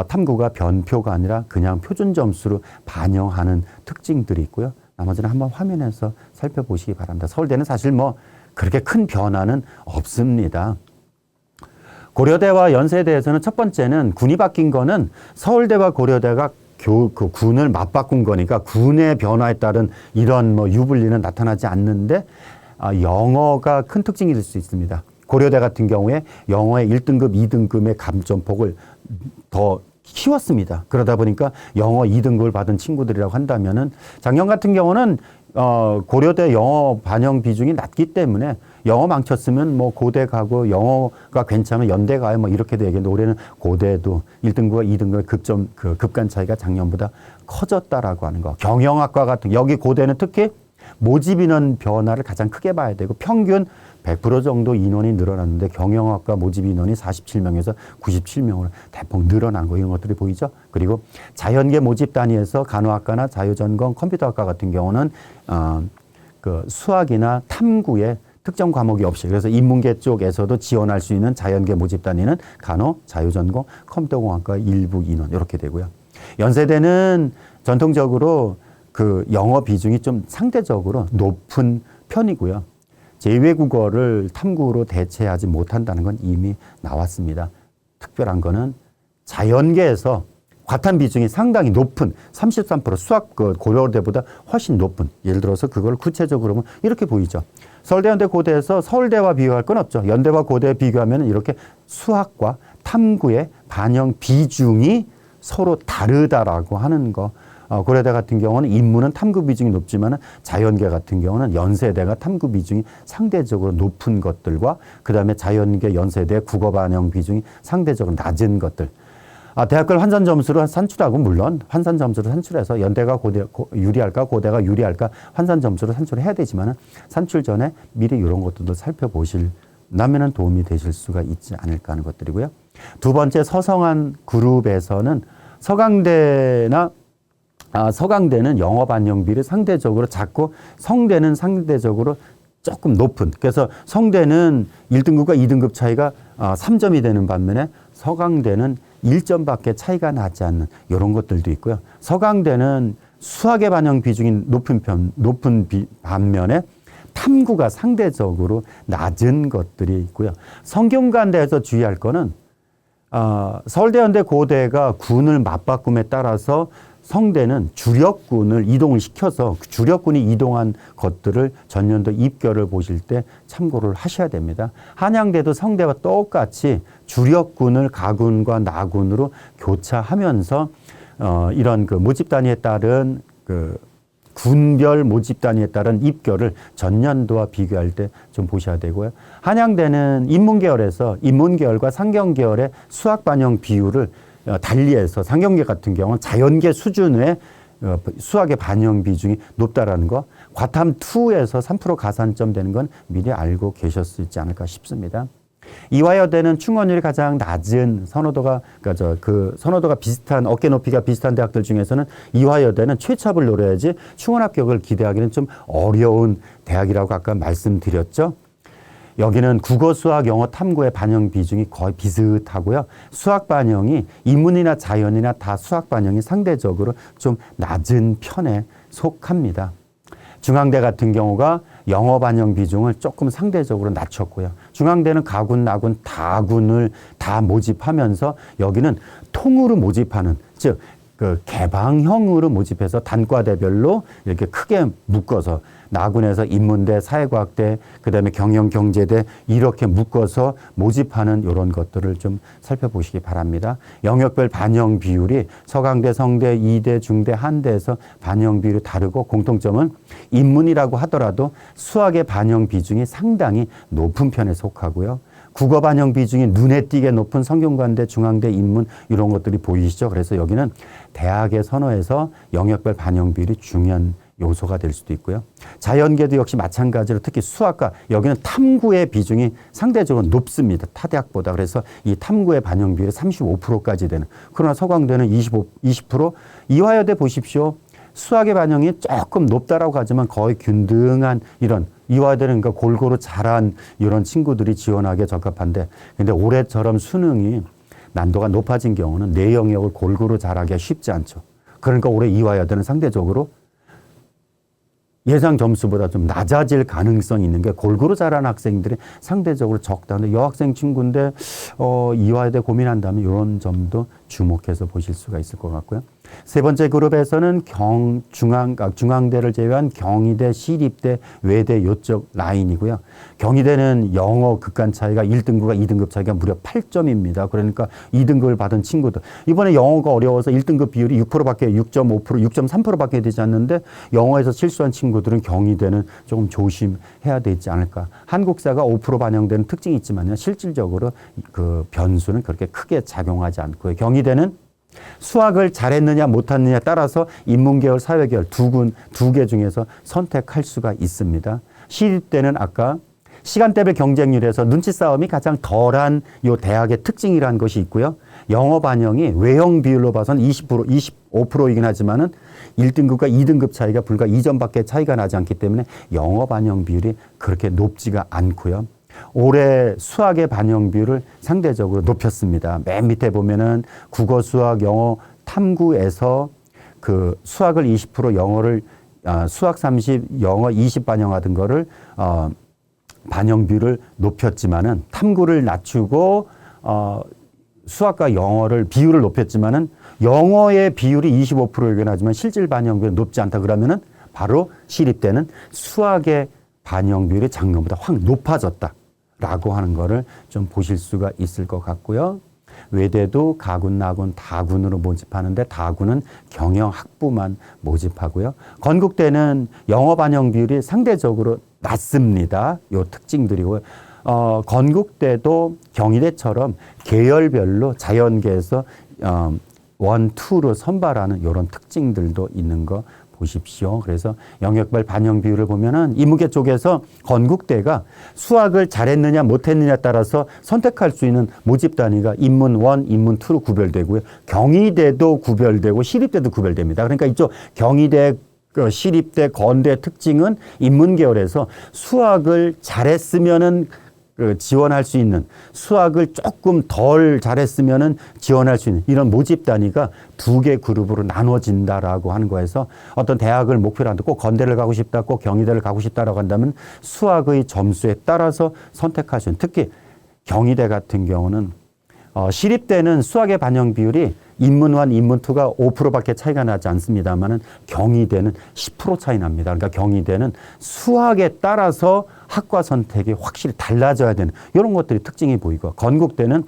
탐구가 변표가 아니라 그냥 표준 점수로 반영하는 특징들이 있고요. 나머지는 한번 화면에서 살펴보시기 바랍니다. 서울대는 사실 뭐 그렇게 큰 변화는 없습니다. 고려대와 연세대에서는 첫 번째는 군이 바뀐 거는 서울대와 고려대가 그 군을 맞바꾼 거니까 군의 변화에 따른 이런 뭐 유불리는 나타나지 않는데 영어가 큰 특징이 될 수 있습니다. 고려대 같은 경우에 영어의 1등급, 2등급의 감점폭을 더 키웠습니다. 그러다 보니까 영어 2등급을 받은 친구들이라고 한다면은 작년 같은 경우는 고려대 영어 반영 비중이 낮기 때문에 영어 망쳤으면 뭐 고대 가고 영어가 괜찮으면 연대 가요 뭐 이렇게 되겠는데 올해는 고대도 1등급과 2등급의 급간 차이가 작년보다 커졌다라고 하는 거. 경영학과 같은 여기 고대는 특히 모집 인원 변화를 가장 크게 봐야 되고 평균 100% 정도 인원이 늘어났는데 경영학과 모집 인원이 47명에서 97명으로 대폭 늘어난 거 이런 것들이 보이죠. 그리고 자연계 모집 단위에서 간호학과나 자유전공 컴퓨터학과 같은 경우는 그 수학이나 탐구에 특정 과목이 없이 그래서 인문계 쪽에서도 지원할 수 있는 자연계 모집 단위는 간호, 자유전공, 컴퓨터공학과 일부 인원 이렇게 되고요. 연세대는 전통적으로 그 영어 비중이 좀 상대적으로 높은 편이고요. 제2외국어를 탐구로 대체하지 못한다는 건 이미 나왔습니다. 특별한 거는 자연계에서 과탐 비중이 상당히 높은 33% 수학 고려대보다 훨씬 높은 예를 들어서 그걸 구체적으로 보면 이렇게 보이죠. 서울대, 연대, 고대에서 서울대와 비교할 건 없죠. 연대와 고대 비교하면 이렇게 수학과 탐구의 반영 비중이 서로 다르다라고 하는 거. 고려대 같은 경우는 인문은 탐구 비중이 높지만 자연계 같은 경우는 연세대가 탐구 비중이 상대적으로 높은 것들과 그다음에 자연계, 연세대, 국어 반영 비중이 상대적으로 낮은 것들. 대학별 환산 점수를 산출하고 물론 환산 점수를 산출해서 연대가 유리할까 고대가 유리할까 환산 점수를 산출해야 되지만 산출 전에 미리 이런 것들도 살펴보시려면 도움이 되실 수가 있지 않을까 하는 것들이고요. 두 번째 서성한 그룹에서는 서강대는 영어 반영 비율이 상대적으로 작고 성대는 상대적으로 조금 높은. 그래서 성대는 1등급과 2등급 차이가 3점이 되는 반면에 서강대는 1점밖에 차이가 나지 않는 이런 것들도 있고요. 서강대는 수학의 반영 비중이 높은 반면에 탐구가 상대적으로 낮은 것들이 있고요. 성균관대에서 주의할 거는 서울대, 연대, 고대가 군을 맞바꿈에 따라서 성대는 주력군을 이동을 시켜서 그 주력군이 이동한 것들을 전년도 입결을 보실 때 참고를 하셔야 됩니다. 한양대도 성대와 똑같이 주력군을 가군과 나군으로 교차하면서 이런 그 모집 단위에 따른 그 군별 모집 단위에 따른 입결을 전년도와 비교할 때 좀 보셔야 되고요. 한양대는 인문계열에서 인문계열과 상경계열의 수학 반영 비율을 달리해서 상경계 같은 경우는 자연계 수준의 수학의 반영 비중이 높다라는 거, 과탐2에서 3% 가산점 되는 건 미리 알고 계셨을 수 있지 않을까 싶습니다. 이화여대는 충원율이 가장 낮은 선호도가 비슷한 어깨 높이가 비슷한 대학들 중에서는 이화여대는 최초합을 노려야지 충원 합격을 기대하기는 좀 어려운 대학이라고 아까 말씀드렸죠. 여기는 국어, 수학, 영어, 탐구의 반영 비중이 거의 비슷하고요. 수학 반영이 인문이나 자연이나 다 수학 반영이 상대적으로 좀 낮은 편에 속합니다. 중앙대 같은 경우가 영어 반영 비중을 조금 상대적으로 낮췄고요. 중앙대는 가군, 나군, 다군을 다 모집하면서 여기는 통으로 모집하는, 즉 그 개방형으로 모집해서 단과대별로 이렇게 크게 묶어서 나군에서 인문대, 사회과학대, 그다음에 경영경제대 이렇게 묶어서 모집하는 이런 것들을 좀 살펴보시기 바랍니다. 영역별 반영 비율이 서강대, 성대, 이대, 중대, 한대에서 반영 비율이 다르고 공통점은 인문이라고 하더라도 수학의 반영 비중이 상당히 높은 편에 속하고요. 국어 반영 비중이 눈에 띄게 높은 성균관대, 중앙대, 인문 이런 것들이 보이시죠. 그래서 여기는 대학의 선호에서 영역별 반영 비율이 중요한 요소가 될 수도 있고요. 자연계도 역시 마찬가지로 특히 수학과 여기는 탐구의 비중이 상대적으로 높습니다. 타 대학보다. 그래서 이 탐구의 반영 비율이 35%까지 되는. 그러나 서강대는 20%. 이화여대 보십시오. 수학의 반영이 조금 높다라고 하지만 거의 균등한 이런 이화여대는 그러니까 골고루 잘한 이런 친구들이 지원하기에 적합한데 근데 올해처럼 수능이 난도가 높아진 경우는 내 영역을 골고루 잘하기가 쉽지 않죠. 그러니까 올해 이화여대는 상대적으로 예상 점수보다 좀 낮아질 가능성이 있는 게 골고루 잘하는 학생들이 상대적으로 적다. 근데 여학생 친구인데 이화여대 고민한다면 이런 점도 주목해서 보실 수가 있을 것 같고요. 세 번째 그룹에서는 중앙대를 제외한 경희대, 시립대, 외대 요쪽 라인이고요. 경희대는 영어 극간 차이가 1등급과 2등급 차이가 무려 8점입니다. 그러니까 2등급을 받은 친구들. 이번에 영어가 어려워서 1등급 비율이 6%밖에 6.5%, 6.3%밖에 되지 않는데 영어에서 실수한 친구들은 경희대는 조금 조심해야 되지 않을까. 한국사가 5% 반영되는 특징이 있지만요. 실질적으로 그 변수는 그렇게 크게 작용하지 않고요. 경희대는 수학을 잘했느냐 못했느냐에 따라서 인문계열, 사회계열 두 개 중에서 선택할 수가 있습니다. 시립대는 아까 시간대별 경쟁률에서 눈치 싸움이 가장 덜한 요 대학의 특징이라는 것이 있고요. 영어 반영이 외형 비율로 봐서는 20%, 25%이긴 하지만은 1등급과 2등급 차이가 불과 2점밖에 차이가 나지 않기 때문에 영어 반영 비율이 그렇게 높지가 않고요. 올해 수학의 반영 비율을 상대적으로 높였습니다. 맨 밑에 보면은 국어, 수학, 영어, 탐구에서 그 수학을 20%, 영어를 수학 30, 영어 20 반영하던 거를 반영 비율을 높였지만은 탐구를 낮추고 수학과 영어를 비율을 높였지만은 영어의 비율이 25%이긴 하지만 실질 반영 비율이 높지 않다 그러면은 바로 시립대는 수학의 반영 비율이 작년보다 확 높아졌다. 라고 하는 거를 좀 보실 수가 있을 것 같고요. 외대도 가군, 나군, 다군으로 모집하는데 다군은 경영학부만 모집하고요. 건국대는 영어 반영 비율이 상대적으로 낮습니다. 요 특징들이고요. 건국대도 경희대처럼 계열별로 자연계에서 1, 2로 선발하는 이런 특징들도 있는 거 보십시오. 그래서 영역별 반영 비율을 보면은 인문계 쪽에서 건국대가 수학을 잘했느냐 못했느냐에 따라서 선택할 수 있는 모집 단위가 인문 1, 인문 2로 구별되고요. 경희대도 구별되고 시립대도 구별됩니다. 그러니까 이쪽 경희대, 시립대, 건대 특징은 인문 계열에서 수학을 잘했으면은 지원할 수 있는, 수학을 조금 덜 잘했으면은 지원할 수 있는 이런 모집 단위가 2개 그룹으로 나눠진다라고 하는 거에서 어떤 대학을 목표로 한다. 꼭 건대를 가고 싶다, 꼭 경희대를 가고 싶다라고 한다면 수학의 점수에 따라서 선택할 수 있는, 특히 경희대 같은 경우는 시립대는 수학의 반영 비율이 인문 1, 인문 2가 5%밖에 차이가 나지 않습니다만은 경희대는 10% 차이 납니다. 그러니까 경희대는 수학에 따라서 학과 선택이 확실히 달라져야 되는 이런 것들이 특징이 보이고, 건국대는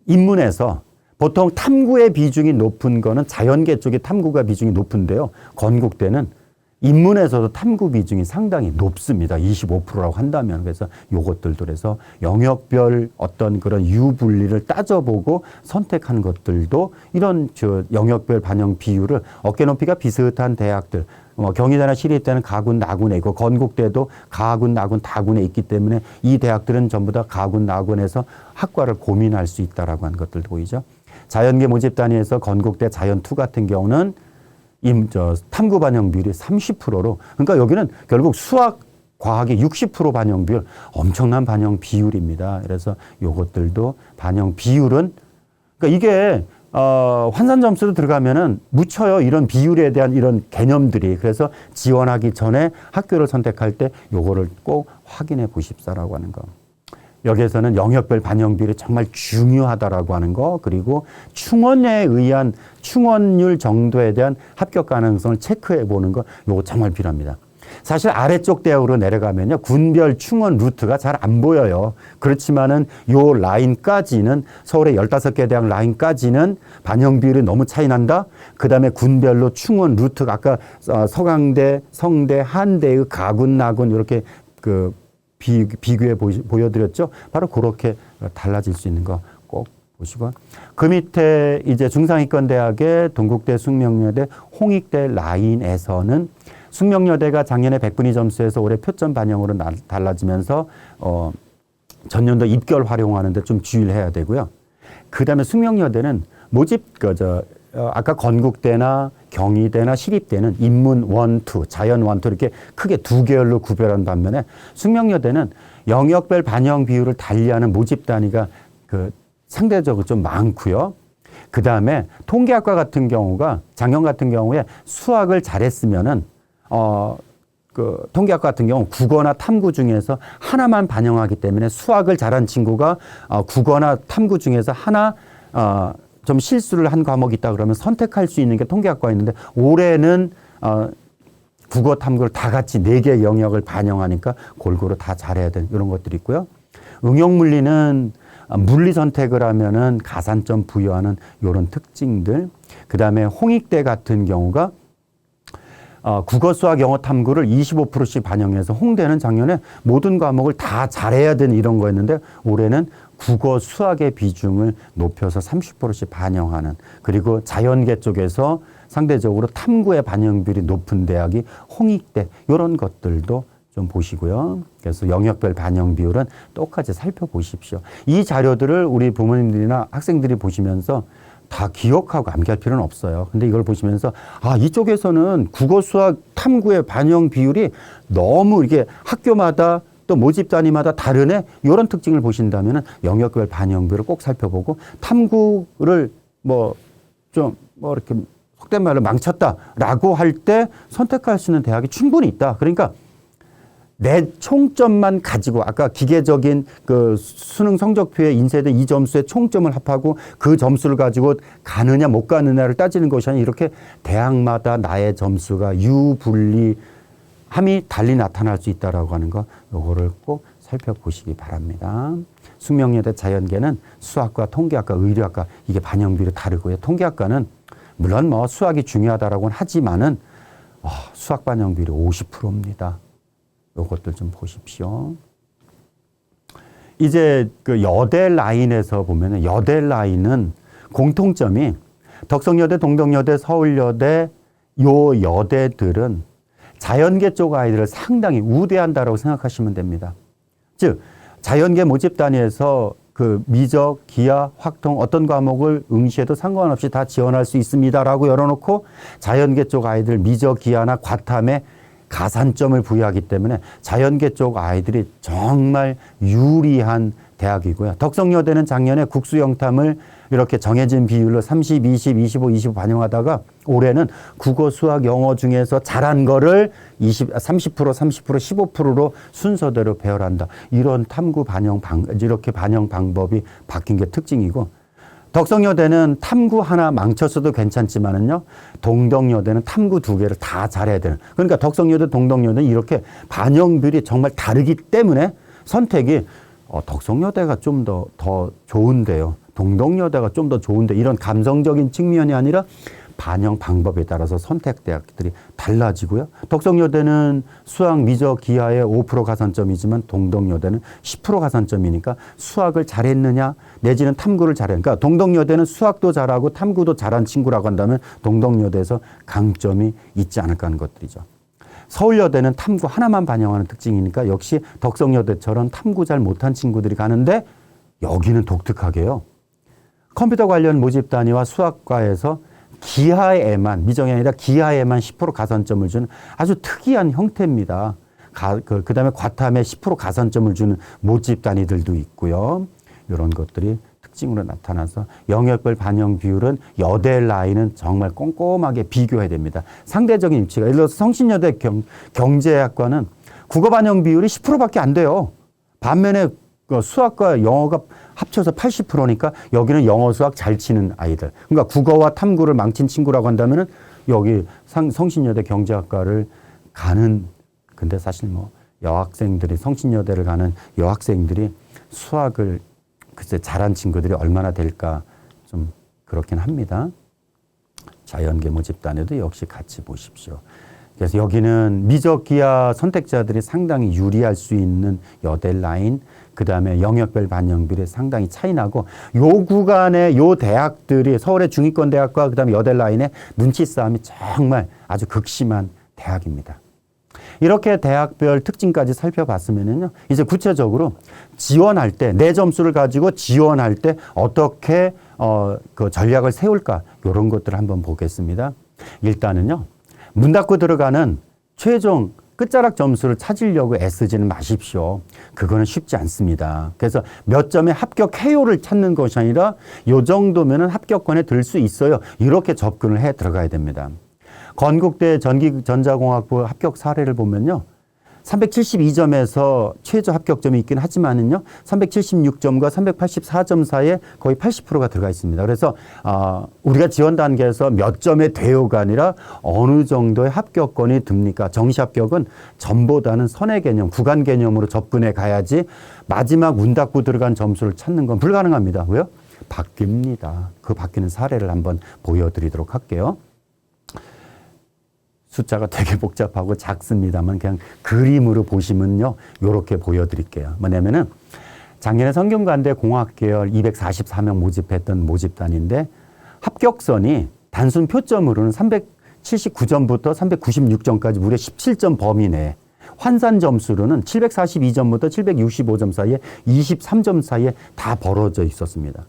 인문에서 보통 탐구의 비중이 높은 거는 자연계 쪽에 탐구가 비중이 높은데요. 건국대는 인문에서도 탐구 비중이 상당히 높습니다. 25%라고 한다면. 그래서 요것들도 그래서 영역별 어떤 그런 유분리를 따져보고 선택한 것들도 이런 영역별 반영 비율을 어깨높이가 비슷한 대학들, 경희대나 시립대는 가군, 나군에 있고 건국대도 가군, 나군, 다군에 있기 때문에 이 대학들은 전부 다 가군, 나군에서 학과를 고민할 수 있다라고 하는 것들도 보이죠. 자연계 모집 단위에서 건국대 자연2 같은 경우는 탐구 반영 비율이 30%로, 그러니까 여기는 결국 수학, 과학이 60% 반영 비율, 엄청난 반영 비율입니다. 그래서 요것들도 반영 비율은, 그러니까 이게 환산 점수로 들어가면은 묻혀요. 이런 비율에 대한 이런 개념들이. 그래서 지원하기 전에 학교를 선택할 때 요거를 꼭 확인해 보십사라고 하는 거. 여기에서는 영역별 반영 비율이 정말 중요하다라고 하는 거, 그리고 충원에 의한 충원율 정도에 대한 합격 가능성을 체크해 보는 거, 요거 정말 필요합니다. 사실 아래쪽 대학으로 내려가면요, 군별 충원 루트가 잘 안 보여요. 그렇지만은 요 라인까지는, 서울의 15개 대학 라인까지는 반영 비율이 너무 차이 난다? 그 다음에 군별로 충원 루트가 아까 서강대, 성대, 한대의 가군, 나군 이렇게 비교해 보여드렸죠. 바로 그렇게 달라질 수 있는 거 꼭 보시고, 그 밑에 이제 중상위권대학의 동국대, 숙명여대, 홍익대 라인에서는 숙명여대가 작년에 100분위 점수에서 올해 표점 반영으로 달라지면서 전년도 입결 활용하는데 좀 주의를 해야 되고요. 그 다음에 숙명여대는 모집 아까 건국대나 경희대나 시립대는 인문 1, 2, 자연 1, 2 이렇게 크게 2계열로 구별한 반면에 숙명여대는 영역별 반영 비율을 달리하는 모집 단위가 상대적으로 좀 많고요. 그 다음에 통계학과 같은 경우가 작년 같은 경우에 수학을 잘했으면은 통계학과 같은 경우 국어나 탐구 중에서 하나만 반영하기 때문에 수학을 잘한 친구가 국어나 탐구 중에서 하나 좀 실수를 한 과목이 있다 그러면 선택할 수 있는 게 통계학과에 있는데, 올해는 국어 탐구를 다 같이 4개 영역을 반영하니까 골고루 다 잘해야 되는 이런 것들이 있고요. 응용물리는 물리 선택을 하면은 가산점 부여하는 이런 특징들. 그 다음에 홍익대 같은 경우가 국어, 수학, 영어 탐구를 25%씩 반영해서, 홍대는 작년에 모든 과목을 다 잘해야 되는 이런 거였는데 올해는 국어, 수학의 비중을 높여서 30%씩 반영하는, 그리고 자연계 쪽에서 상대적으로 탐구의 반영 비율이 높은 대학이 홍익대, 이런 것들도 좀 보시고요. 그래서 영역별 반영 비율은 똑같이 살펴보십시오. 이 자료들을 우리 부모님들이나 학생들이 보시면서 다 기억하고 암기할 필요는 없어요. 근데 이걸 보시면서 이쪽에서는 국어, 수학, 탐구의 반영 비율이 너무 이렇게 학교마다 또 모집 단위마다 다르네? 이런 특징을 보신다면 영역별 반영 비율을 꼭 살펴보고, 탐구를 이렇게 속된 말로 망쳤다라고 할 때 선택할 수 있는 대학이 충분히 있다. 그러니까 내 총점만 가지고, 아까 기계적인 수능 성적표에 인쇄된 이 점수의 총점을 합하고 그 점수를 가지고 가느냐 못 가느냐를 따지는 것이 아니라, 이렇게 대학마다 나의 점수가 유분리함이 달리 나타날 수 있다라고 하는 거, 요거를 꼭 살펴보시기 바랍니다. 숙명여대 자연계는 수학과 통계학과 의료학과 이게 반영비로 다르고요. 통계학과는 물론 뭐 수학이 중요하다라고는 하지만은 수학 반영비율이 50%입니다. 요것들 좀 보십시오. 이제 그 여대 라인에서 보면은 여대 라인은 공통점이 덕성여대, 동덕여대, 서울여대 요 여대들은 자연계 쪽 아이들을 상당히 우대한다라고 생각하시면 됩니다. 즉 자연계 모집 단위에서 그 미적, 기하, 확통 어떤 과목을 응시해도 상관없이 다 지원할 수 있습니다라고 열어놓고 자연계 쪽 아이들 미적, 기하나 과탐에 가산점을 부여하기 때문에 자연계 쪽 아이들이 정말 유리한 대학이고요. 덕성여대는 작년에 국수영탐을 이렇게 정해진 비율로 30, 20, 25, 25 반영하다가 올해는 국어, 수학, 영어 중에서 잘한 거를 30%, 30%, 15%로 순서대로 배열한다. 이런 이렇게 반영 방법이 바뀐 게 특징이고, 덕성여대는 탐구 하나 망쳤어도 괜찮지만은요, 동덕여대는 탐구 2개를 다 잘해야 되는. 그러니까 덕성여대, 동덕여대는 이렇게 반영들이 정말 다르기 때문에 선택이 덕성여대가 좀 더 좋은데요. 동덕여대가 좀 더 좋은데 이런 감성적인 측면이 아니라 반영 방법에 따라서 선택 대학들이 달라지고요. 덕성여대는 수학, 미적, 기하에 5% 가산점이지만 동덕여대는 10% 가산점이니까 수학을 잘했느냐 내지는 탐구를 잘했느냐. 그러니까 동덕여대는 수학도 잘하고 탐구도 잘한 친구라고 한다면 동덕여대에서 강점이 있지 않을까 하는 것들이죠. 서울여대는 탐구 하나만 반영하는 특징이니까 역시 덕성여대처럼 탐구 잘 못한 친구들이 가는데 여기는 독특하게요. 컴퓨터 관련 모집 단위와 수학과에서 기하에만, 미정이 아니라 기하에만 10% 가산점을 주는 아주 특이한 형태입니다. 그 다음에 과탐에 10% 가산점을 주는 모집 단위들도 있고요. 이런 것들이 특징으로 나타나서 영역별 반영 비율은 여대 라인은 정말 꼼꼼하게 비교해야 됩니다. 상대적인 입지가, 예를 들어서 성신여대 경제학과는 국어 반영 비율이 10%밖에 안 돼요. 반면에 수학과 영어가 합쳐서 80%니까 여기는 영어 수학 잘 치는 아이들. 그러니까 국어와 탐구를 망친 친구라고 한다면은 여기 성신여대 경제학과를 가는, 근데 사실 뭐 여학생들이, 성신여대를 가는 여학생들이 수학을 글쎄 잘한 친구들이 얼마나 될까 좀 그렇긴 합니다. 자연계 모집단에도 역시 같이 보십시오. 그래서 여기는 미적, 기하 선택자들이 상당히 유리할 수 있는 여대 라인, 그 다음에 영역별 반영비율이 상당히 차이 나고, 요 구간에 요 대학들이 서울의 중위권 대학과 그 다음에 여대 라인의 눈치 싸움이 정말 아주 극심한 대학입니다. 이렇게 대학별 특징까지 살펴봤으면요, 이제 구체적으로 지원할 때, 내 점수를 가지고 지원할 때 어떻게 그 전략을 세울까, 이런 것들을 한번 보겠습니다. 일단은요, 문 닫고 들어가는 최종 끝자락 점수를 찾으려고 애쓰지는 마십시오. 그거는 쉽지 않습니다. 그래서 몇 점에 합격해요를 찾는 것이 아니라 요 정도면은 합격권에 들 수 있어요. 이렇게 접근을 해 들어가야 됩니다. 건국대 전기전자공학부 합격 사례를 보면요, 372점에서 최저 합격점이 있긴 하지만은요, 376점과 384점 사이에 거의 80%가 들어가 있습니다. 그래서 우리가 지원 단계에서 몇 점의 대요가 아니라 어느 정도의 합격권이 듭니까? 정시 합격은 점보다는 선의 개념, 구간 개념으로 접근해 가야지 마지막 문 닫고 들어간 점수를 찾는 건 불가능합니다. 왜요? 바뀝니다. 그 바뀌는 사례를 한번 보여드리도록 할게요. 숫자가 되게 복잡하고 작습니다만 그냥 그림으로 보시면요, 요렇게 보여드릴게요. 뭐냐면은 작년에 성균관대 공학계열 244명 모집했던 모집단인데 합격선이 단순 표점으로는 379점부터 396점까지 무려 17점 범위 내에, 환산 점수로는 742점부터 765점 사이에 23점 사이에 다 벌어져 있었습니다.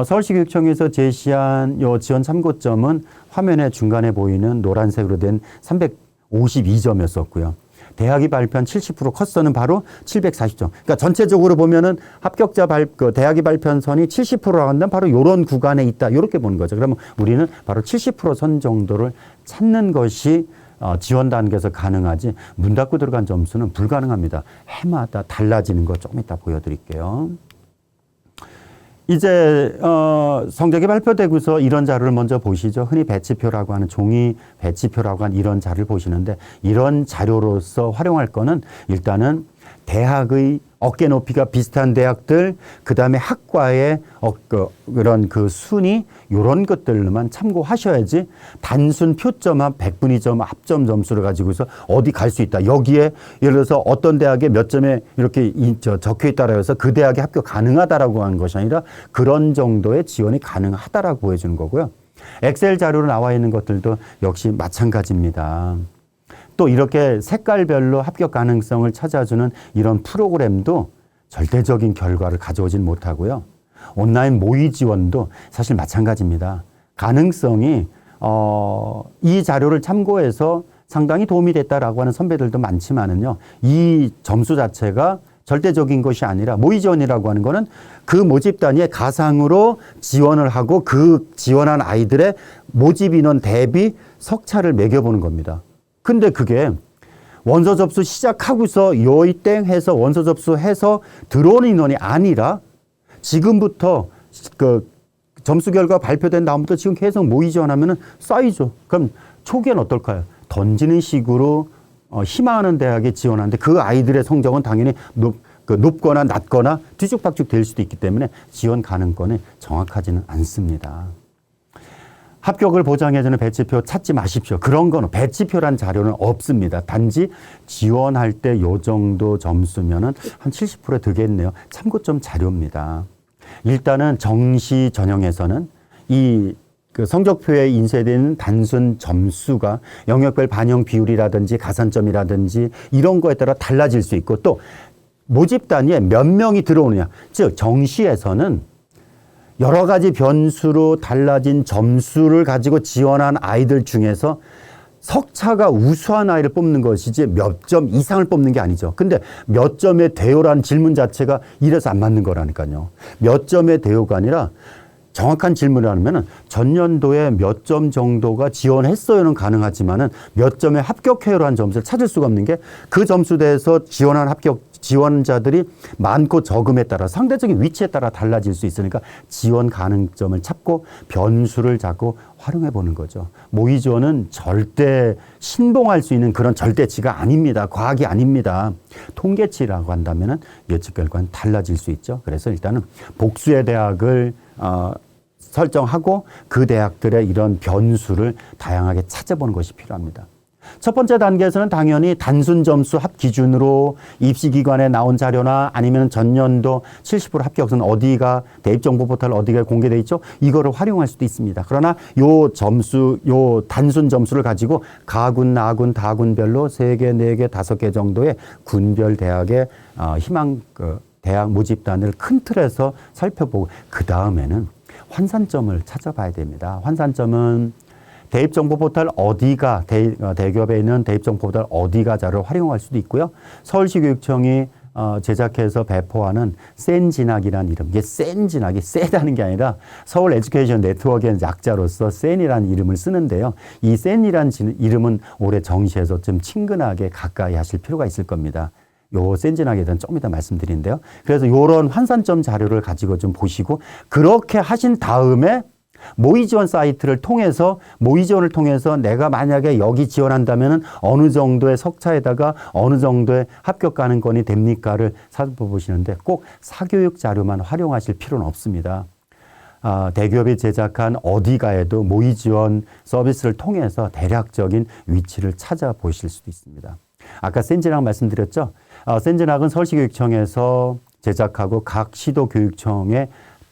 서울시 교육청에서 제시한 요 지원 참고점은 화면에 중간에 보이는 노란색으로 된 352점이었었고요. 대학이 발표한 70% 컷선은 바로 740점. 그러니까 전체적으로 보면은 합격자 대학이 발표한 선이 70%라고 한다면 바로 요런 구간에 있다. 요렇게 보는 거죠. 그러면 우리는 바로 70% 정도를 찾는 것이 지원 단계에서 가능하지, 문 닫고 들어간 점수는 불가능합니다. 해마다 달라지는 거 조금 이따 보여드릴게요. 이제 성적이 발표되고서 이런 자료를 먼저 보시죠. 흔히 배치표라고 하는, 종이 배치표라고 하는 이런 자료를 보시는데, 이런 자료로서 활용할 거는 일단은 대학의 어깨 높이가 비슷한 대학들, 그 다음에 학과의 그런 그 순위, 요런 것들만 참고하셔야지 단순 표점만 100분위 점 합점 점수를 가지고서 어디 갈 수 있다. 여기에 예를 들어서 어떤 대학에 몇 점에 이렇게 적혀 있다라고 해서 그 대학에 합격 가능하다라고 하는 것이 아니라 그런 정도의 지원이 가능하다라고 보여주는 거고요. 엑셀 자료로 나와 있는 것들도 역시 마찬가지입니다. 또 이렇게 색깔별로 합격 가능성을 찾아주는 이런 프로그램도 절대적인 결과를 가져오진 못하고요. 온라인 모의 지원도 사실 마찬가지입니다. 가능성이 이 자료를 참고해서 상당히 도움이 됐다라고 하는 선배들도 많지만은요. 이 점수 자체가 절대적인 것이 아니라 모의 지원이라고 하는 거는 그 모집 단위에 가상으로 지원을 하고 그 지원한 아이들의 모집 인원 대비 석차를 매겨보는 겁니다. 근데 그게 원서 접수 시작하고서 요이 땡 해서 원서 접수해서 들어오는 인원이 아니라 지금부터 그 점수 결과 발표된 다음부터 지금 계속 모의 지원하면은 쌓이죠. 그럼 초기엔 어떨까요? 던지는 식으로 희망하는 대학에 지원하는데 그 아이들의 성적은 당연히 높거나 낮거나 뒤죽박죽 될 수도 있기 때문에 지원 가능성이 정확하지는 않습니다. 합격을 보장해주는 배치표 찾지 마십시오. 그런 거는 배치표란 자료는 없습니다. 단지 지원할 때 요 정도 점수면은 한 70% 되겠네요. 참고점 자료입니다. 일단은 정시 전형에서는 그 성적표에 인쇄되는 단순 점수가 영역별 반영 비율이라든지 가산점이라든지 이런 거에 따라 달라질 수 있고 또 모집 단위에 몇 명이 들어오느냐. 즉 정시에서는 여러 가지 변수로 달라진 점수를 가지고 지원한 아이들 중에서 석차가 우수한 아이를 뽑는 것이지 몇 점 이상을 뽑는 게 아니죠. 근데 몇 점의 대요라는 질문 자체가 이래서 안 맞는 거라니까요. 몇 점의 대요가 아니라 정확한 질문을 하면은 전년도에 몇 점 정도가 지원했어요는 가능하지만은 몇 점의 합격해요라는 점수를 찾을 수가 없는 게 그 점수대에서 지원한 지원자들이 많고 적음에 따라 상대적인 위치에 따라 달라질 수 있으니까 지원 가능점을 찾고 변수를 잡고 활용해 보는 거죠. 모의 지원은 절대 신봉할 수 있는 그런 절대치가 아닙니다. 과학이 아닙니다. 통계치라고 한다면은 예측 결과는 달라질 수 있죠. 그래서 일단은 복수의 대학을 설정하고 그 대학들의 이런 변수를 다양하게 찾아보는 것이 필요합니다. 첫 번째 단계에서는 당연히 단순 점수 합 기준으로 입시기관에 나온 자료나 아니면 전년도 70% 합격은 어디가 대입정보 포털 어디가 공개되어 있죠? 이거를 활용할 수도 있습니다. 그러나 요 점수, 요 단순 점수를 가지고 가군, 나군, 다군별로 3개, 4개, 5개 정도의 군별 대학의 대학 모집단을 큰 틀에서 살펴보고 그 다음에는 환산점을 찾아봐야 됩니다. 환산점은 대입정보 포털 어디가 대기업에 있는 대입정보 포털 어디가 자료를 활용할 수도 있고요. 서울시 교육청이 제작해서 배포하는 센진학이라는 이름. 이게 센진학이 세다는 게 아니라 서울 에듀케이션 네트워크의 약자로서 센이라는 이름을 쓰는데요. 이 센이라는 이름은 올해 정시에서 좀 친근하게 가까이 하실 필요가 있을 겁니다. 요 센진학에 대한 조금 이따 말씀드리는데요. 그래서 요런 환산점 자료를 가지고 좀 보시고 그렇게 하신 다음에 모의 지원 사이트를 통해서 모의 지원을 통해서 내가 만약에 여기 지원한다면은 어느 정도의 석차에다가 어느 정도의 합격 가능성이 됩니까를 살펴보시는데 꼭 사교육 자료만 활용하실 필요는 없습니다. 대기업이 제작한 어디가에도 모의 지원 서비스를 통해서 대략적인 위치를 찾아보실 수도 있습니다. 아까 센진학 말씀드렸죠. 센진학은 서울시교육청에서 제작하고 각 시도교육청에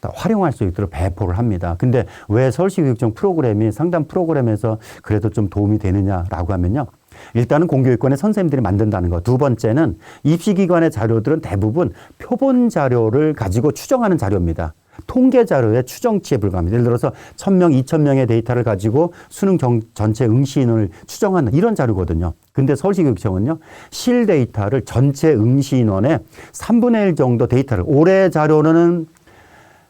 활용할 수 있도록 배포를 합니다. 근데 왜 서울시교육청 프로그램이 상담 프로그램에서 그래도 좀 도움이 되느냐라고 하면요. 일단은 공교육권의 선생님들이 만든다는 거. 두 번째는 입시기관의 자료들은 대부분 표본 자료를 가지고 추정하는 자료입니다. 통계 자료의 추정치에 불과합니다. 예를 들어서 1000명, 2000명의 데이터를 가지고 수능 전체 응시 인원을 추정하는 이런 자료거든요. 근데 서울시교육청은요, 실 데이터를 전체 응시 인원의 3분의 1 정도 데이터를 올해 자료는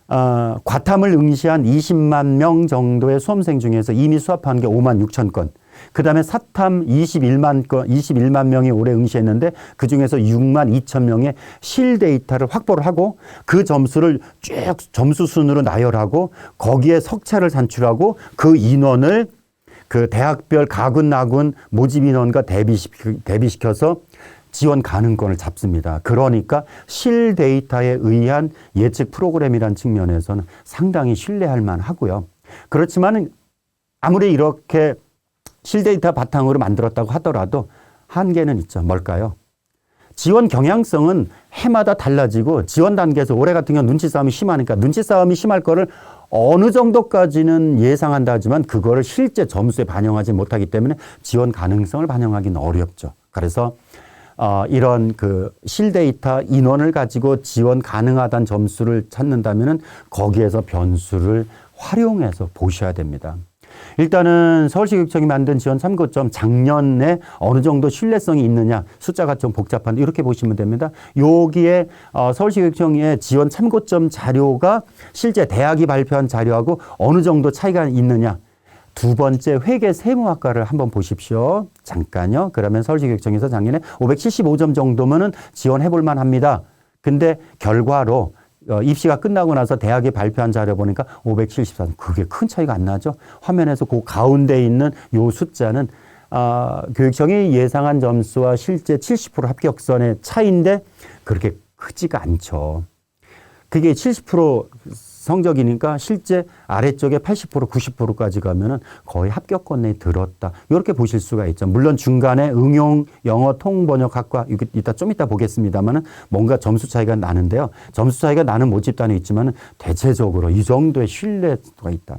과탐을 응시한 20만 명 정도의 수험생 중에서 이미 수합한 게 5만 6천 건. 그 다음에 사탐 21만 명이 올해 응시했는데 그 중에서 6만 2천 명의 실 데이터를 확보를 하고 그 점수를 쭉 점수 순으로 나열하고 거기에 석차를 산출하고 그 인원을 그 대학별 가군, 나군 모집 인원과 대비시켜서 지원 가능권을 잡습니다. 그러니까 실 데이터에 의한 예측 프로그램이라는 측면에서는 상당히 신뢰할 만하고요. 그렇지만 아무리 이렇게 실 데이터 바탕으로 만들었다고 하더라도 한계는 있죠. 뭘까요? 지원 경향성은 해마다 달라지고 지원 단계에서 올해 같은 경우는 눈치 싸움이 심하니까 눈치 싸움이 심할 거를 어느 정도까지는 예상한다 하지만 그거를 실제 점수에 반영하지 못하기 때문에 지원 가능성을 반영하기는 어렵죠. 그래서 이런 그 실데이터 인원을 가지고 지원 가능하다는 점수를 찾는다면은 거기에서 변수를 활용해서 보셔야 됩니다. 일단은 서울시교육청이 만든 지원 참고점 작년에 어느 정도 신뢰성이 있느냐 숫자가 좀 복잡한데 이렇게 보시면 됩니다. 여기에 서울시교육청의 지원 참고점 자료가 실제 대학이 발표한 자료하고 어느 정도 차이가 있느냐. 두 번째 회계 세무학과를 한번 보십시오. 잠깐요. 그러면 서울시교육청에서 작년에 575점 정도면은 지원해 볼 만합니다. 근데 결과로 입시가 끝나고 나서 대학이 발표한 자료 보니까 574. 그게 큰 차이가 안 나죠. 화면에서 그 가운데 있는 요 숫자는 교육청이 예상한 점수와 실제 70% 합격선의 차이인데 그렇게 크지가 않죠. 그게 70% 성적이니까 실제 아래쪽에 80% 90%까지 가면은 거의 합격권 내에 들었다. 이렇게 보실 수가 있죠. 물론 중간에 응용 영어 통번역학과 이따 좀 이따 보겠습니다만은 뭔가 점수 차이가 나는데요. 점수 차이가 나는 모집단이 있지만은 대체적으로 이 정도의 신뢰도가 있다.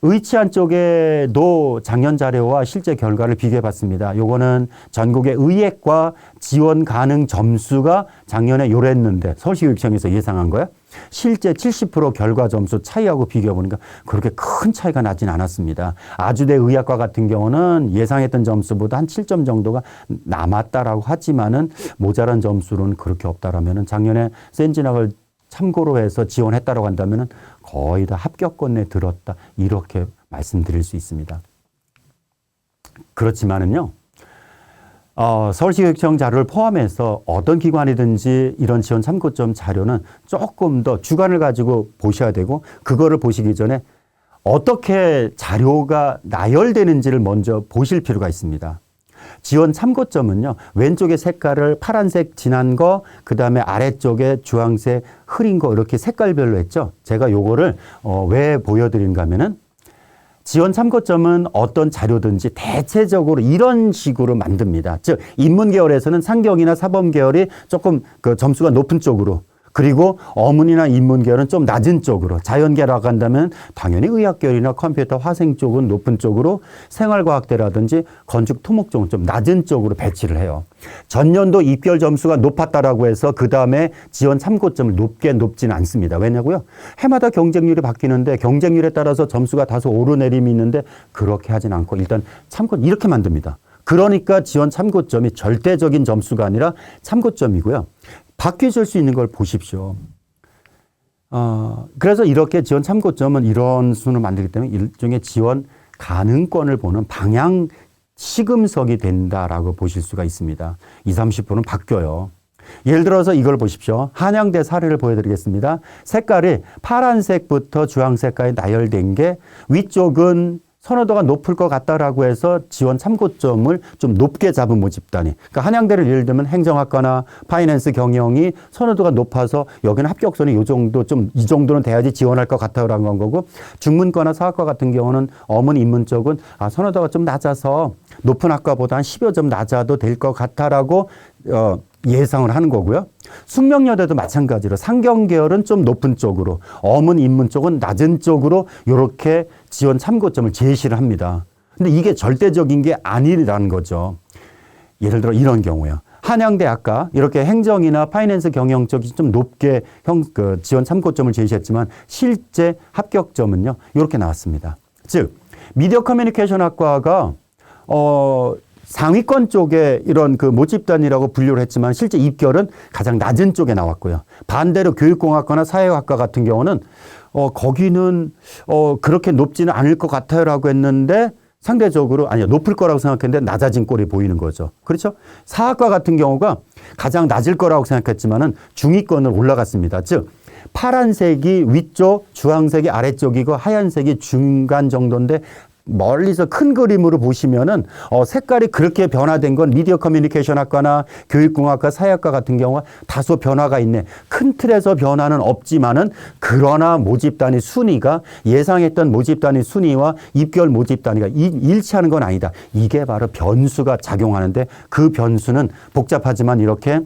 의치안 쪽에도 작년 자료와 실제 결과를 비교해 봤습니다. 요거는 전국의 의예과 지원 가능 점수가 작년에 요랬는데 서울시교육청에서 예상한 거야. 실제 70% 결과 점수 차이하고 비교해 보니까 그렇게 큰 차이가 나진 않았습니다. 아주대 의학과 같은 경우는 예상했던 점수보다 한 7점 정도가 남았다라고 하지만은 모자란 점수로는 그렇게 없다라면은 작년에 센진학을 참고로 해서 지원했다라고 한다면은 거의 다 합격권 내에 들었다. 이렇게 말씀드릴 수 있습니다. 그렇지만은요, 서울시교육청 자료를 포함해서 어떤 기관이든지 이런 지원 참고점 자료는 조금 더 주관을 가지고 보셔야 되고, 그거를 보시기 전에 어떻게 자료가 나열되는지를 먼저 보실 필요가 있습니다. 지원 참고점은요, 왼쪽에 색깔을 파란색 진한 거, 그 다음에 아래쪽에 주황색 흐린 거 이렇게 색깔별로 했죠. 제가 요거를 왜 보여드린가 하면은 지원 참고점은 어떤 자료든지 대체적으로 이런 식으로 만듭니다. 즉, 인문계열에서는 상경이나 사범계열이 조금 그 점수가 높은 쪽으로, 그리고 어문이나 인문계열은 좀 낮은 쪽으로, 자연계라고 한다면 당연히 의학계열이나 컴퓨터, 화생 쪽은 높은 쪽으로, 생활과학대라든지 건축, 토목 쪽은 좀 낮은 쪽으로 배치를 해요. 전년도 입결 점수가 높았다라고 해서 그 다음에 지원 참고점을 높지는 않습니다. 왜냐고요? 해마다 경쟁률이 바뀌는데 경쟁률에 따라서 점수가 다소 오르내림이 있는데 그렇게 하진 않고 일단 참고점 이렇게 만듭니다. 그러니까 지원 참고점이 절대적인 점수가 아니라 참고점이고요. 바뀌어질 수 있는 걸 보십시오. 그래서 이렇게 지원 참고점은 이런 순을 만들기 때문에 일종의 지원 가능권을 보는 방향 시금석이 된다라고 보실 수가 있습니다. 20, 30%는 바뀌어요. 예를 들어서 이걸 보십시오. 한양대 사례를 보여드리겠습니다. 색깔이 파란색부터 주황색까지 나열된 게 위쪽은 선호도가 높을 것 같다라고 해서 지원 참고점을 좀 높게 잡은 모집단이. 그러니까 한양대를 예를 들면 행정학과나 파이낸스 경영이 선호도가 높아서 여기는 합격선이 요 정도 이 정도는 돼야지 지원할 것 같다라는 건 거고, 중문과나 사학과 같은 경우는 어문 인문 쪽은 선호도가 좀 낮아서 높은 학과보다 한 10여 점 낮아도 될 것 같다라고 예상을 하는 거고요. 숙명여대도 마찬가지로 상경계열은 좀 높은 쪽으로, 어문 인문 쪽은 낮은 쪽으로 이렇게 지원 참고점을 제시를 합니다. 근데 이게 절대적인 게 아니라는 거죠. 예를 들어 이런 경우요. 한양대 아까 이렇게 행정이나 파이낸스 경영 쪽이 좀 높게 지원 참고점을 제시했지만 실제 합격점은요, 이렇게 나왔습니다. 즉, 미디어 커뮤니케이션 학과가 상위권 쪽에 이런 그 모집단이라고 분류를 했지만 실제 입결은 가장 낮은 쪽에 나왔고요. 반대로 교육공학과나 사회학과 같은 경우는 거기는 그렇게 높지는 않을 것 같아요라고 했는데 상대적으로 아니요, 높을 거라고 생각했는데 낮아진 꼴이 보이는 거죠. 그렇죠? 사학과 같은 경우가 가장 낮을 거라고 생각했지만은 중위권으로 올라갔습니다. 즉 파란색이 위쪽, 주황색이 아래쪽이고 하얀색이 중간 정도인데 멀리서 큰 그림으로 보시면은 색깔이 그렇게 변화된 건 미디어 커뮤니케이션 학과나 교육공학과, 사회학과 같은 경우가 다소 변화가 있네. 큰 틀에서 변화는 없지만은 그러나 모집 단위 순위가 예상했던 모집 단위 순위와 입결 모집 단위가 일치하는 건 아니다. 이게 바로 변수가 작용하는데 그 변수는 복잡하지만 이렇게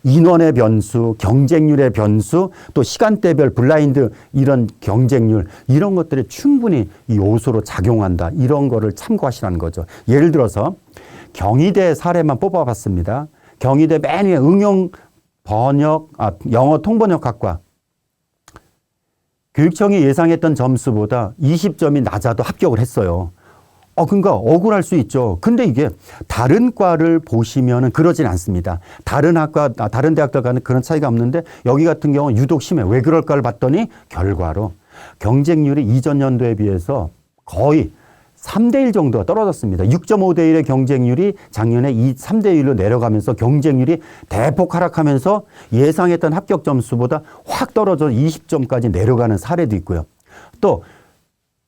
인원의 변수, 경쟁률의 변수, 또 시간대별 블라인드 이런 경쟁률 이런 것들이 충분히 이 요소로 작용한다. 이런 거를 참고하시라는 거죠. 예를 들어서 경희대 사례만 뽑아봤습니다. 경희대 맨 위에 응용 번역, 영어 통번역학과. 교육청이 예상했던 점수보다 20점이 낮아도 합격을 했어요. 그러니까 억울할 수 있죠. 근데 이게 다른 과를 보시면은 그러진 않습니다. 다른 학과, 다른 대학들 가는 그런 차이가 없는데 여기 같은 경우는 유독 심해. 왜 그럴까를 봤더니 결과로 경쟁률이 이전 연도에 비해서 거의 3대1 정도가 떨어졌습니다. 6.5대 1의 경쟁률이 작년에 3대 1로 내려가면서 경쟁률이 대폭 하락하면서 예상했던 합격 점수보다 확 떨어져 20점까지 내려가는 사례도 있고요. 또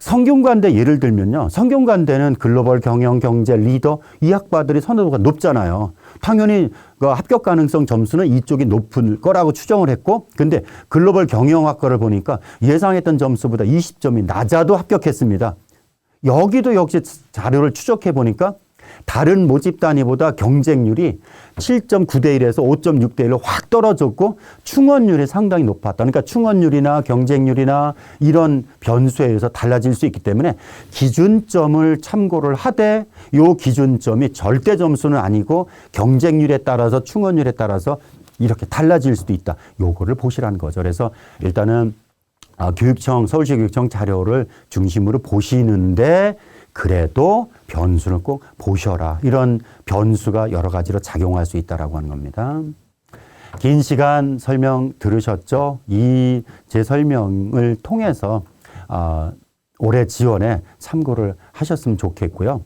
성균관대 예를 들면요. 성균관대는 글로벌 경영, 경제, 리더 이 학과들이 선호도가 높잖아요. 당연히 그 합격 가능성 점수는 이쪽이 높을 거라고 추정을 했고 근데 글로벌 경영학과를 보니까 예상했던 점수보다 20점이 낮아도 합격했습니다. 여기도 역시 자료를 추적해 보니까 다른 모집 단위보다 경쟁률이 7.9대 1에서 5.6대 1로 확 떨어졌고 충원율이 상당히 높았다. 그러니까 충원율이나 경쟁률이나 이런 변수에 의해서 달라질 수 있기 때문에 기준점을 참고를 하되 이 기준점이 절대 점수는 아니고 경쟁률에 따라서 충원율에 따라서 이렇게 달라질 수도 있다. 요거를 보시라는 거죠. 그래서 일단은 교육청, 서울시 교육청 자료를 중심으로 보시는데 그래도 변수는 꼭 보셔라. 이런 변수가 여러 가지로 작용할 수 있다라고 하는 겁니다. 긴 시간 설명 들으셨죠? 이 제 설명을 통해서 올해 지원에 참고를 하셨으면 좋겠고요.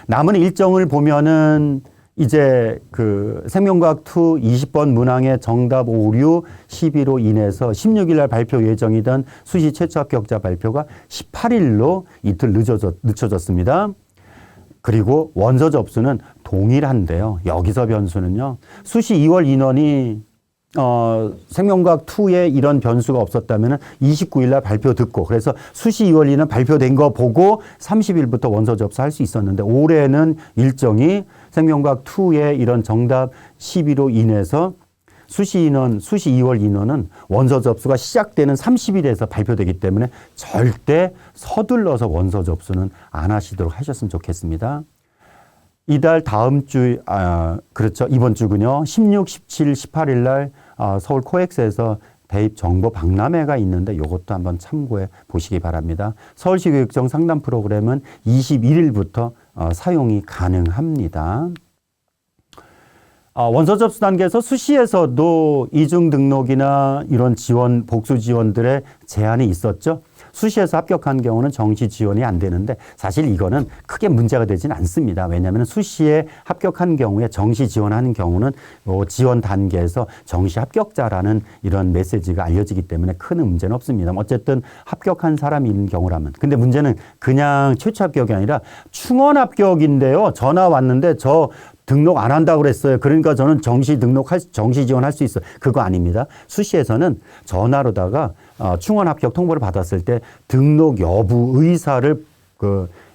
남은 일정을 보면은 이제 그 생명과학2 20번 문항의 정답 오류 11로 인해서 16일 날 발표 예정이던 수시 최초 합격자 발표가 18일로 이틀 늦춰졌습니다. 그리고 원서 접수는 동일한데요. 여기서 변수는요. 수시 2월 인원이 생명과학2에 이런 변수가 없었다면 29일 날 발표 듣고 그래서 수시 2월 인원 발표된 거 보고 30일부터 원서 접수할 수 있었는데 올해는 일정이 생명과학2에 이런 정답 12로 인해서 수시 2월 인원은 원서 접수가 시작되는 30일에서 발표되기 때문에 절대 서둘러서 원서 접수는 안 하시도록 하셨으면 좋겠습니다. 이달 다음 주, 그렇죠. 이번 주군요. 16, 17, 18일 날 서울 코엑스에서 대입 정보 박람회가 있는데 이것도 한번 참고해 보시기 바랍니다. 서울시 교육청 상담 프로그램은 21일부터 사용이 가능합니다. 원서 접수 단계에서 수시에서도 이중 등록이나 이런 지원, 복수 지원들의 제한이 있었죠. 수시에서 합격한 경우는 정시 지원이 안 되는데 사실 이거는 크게 문제가 되지는 않습니다. 왜냐하면 수시에 합격한 경우에 정시 지원하는 경우는 지원 단계에서 정시 합격자라는 이런 메시지가 알려지기 때문에 큰 문제는 없습니다. 어쨌든 합격한 사람이 있는 경우라면. 근데 문제는 그냥 최초 합격이 아니라 충원 합격인데요. 전화 왔는데 저 등록 안 한다고 그랬어요. 그러니까 저는 정시 지원할 수 있어요. 그거 아닙니다. 수시에서는 전화로다가 충원 합격 통보를 받았을 때 등록 여부 의사를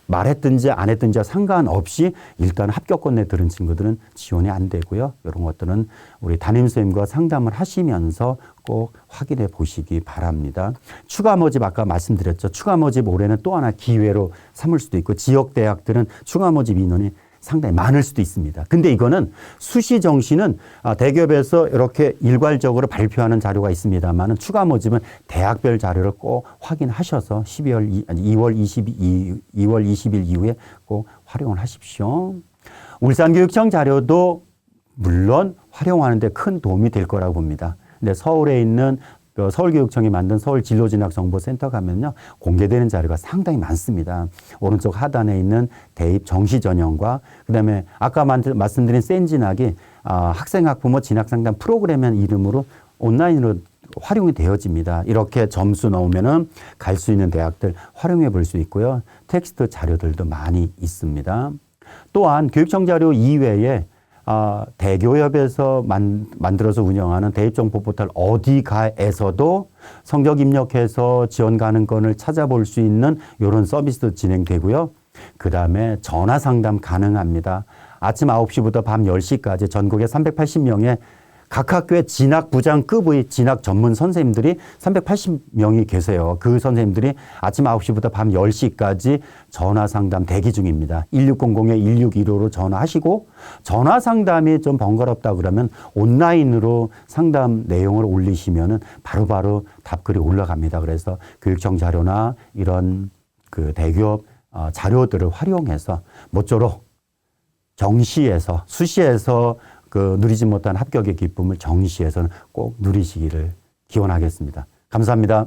말했든지 안 했든지와 상관없이 일단 합격권 내 들은 친구들은 지원이 안 되고요. 이런 것들은 우리 담임선생님과 상담을 하시면서 꼭 확인해 보시기 바랍니다. 추가 모집 아까 말씀드렸죠. 추가 모집 올해는 또 하나 기회로 삼을 수도 있고 지역 대학들은 추가 모집 인원이 상당히 많을 수도 있습니다. 근데 이거는 수시 정시는 대기업에서 이렇게 일괄적으로 발표하는 자료가 있습니다만 추가 모집은 대학별 자료를 꼭 확인하셔서 2월 20일 이후에 꼭 활용을 하십시오. 울산교육청 자료도 물론 활용하는 데 큰 도움이 될 거라고 봅니다. 근데 서울에 있는 서울교육청이 만든 서울진로진학정보센터 가면요. 공개되는 자료가 상당히 많습니다. 오른쪽 하단에 있는 대입 정시 전형과 그다음에 아까 말씀드린 센진학이 학생 학부모 진학상담 프로그램이라는 이름으로 온라인으로 활용이 되어집니다. 이렇게 점수 넣으면은 갈 수 있는 대학들 활용해 볼 수 있고요. 텍스트 자료들도 많이 있습니다. 또한 교육청 자료 이외에 대교협에서 만들어서 운영하는 대입정보 포털 어디가에서도 성적 입력해서 지원 가능권을 찾아볼 수 있는 이런 서비스도 진행되고요. 그 다음에 전화 상담 가능합니다. 아침 9시부터 밤 10시까지 전국에 380명의 각 학교의 진학부장급의 진학 전문 선생님들이 380명이 계세요. 그 선생님들이 아침 9시부터 밤 10시까지 전화 상담 대기 중입니다. 1600-1615로 전화하시고 전화 상담이 좀 번거롭다 그러면 온라인으로 상담 내용을 올리시면은 바로바로 답글이 올라갑니다. 그래서 교육청 자료나 이런 그 대기업 자료들을 활용해서 모쪼록 정시에서 수시에서 그 누리지 못한 합격의 기쁨을 정시에서는 꼭 누리시기를 기원하겠습니다. 감사합니다.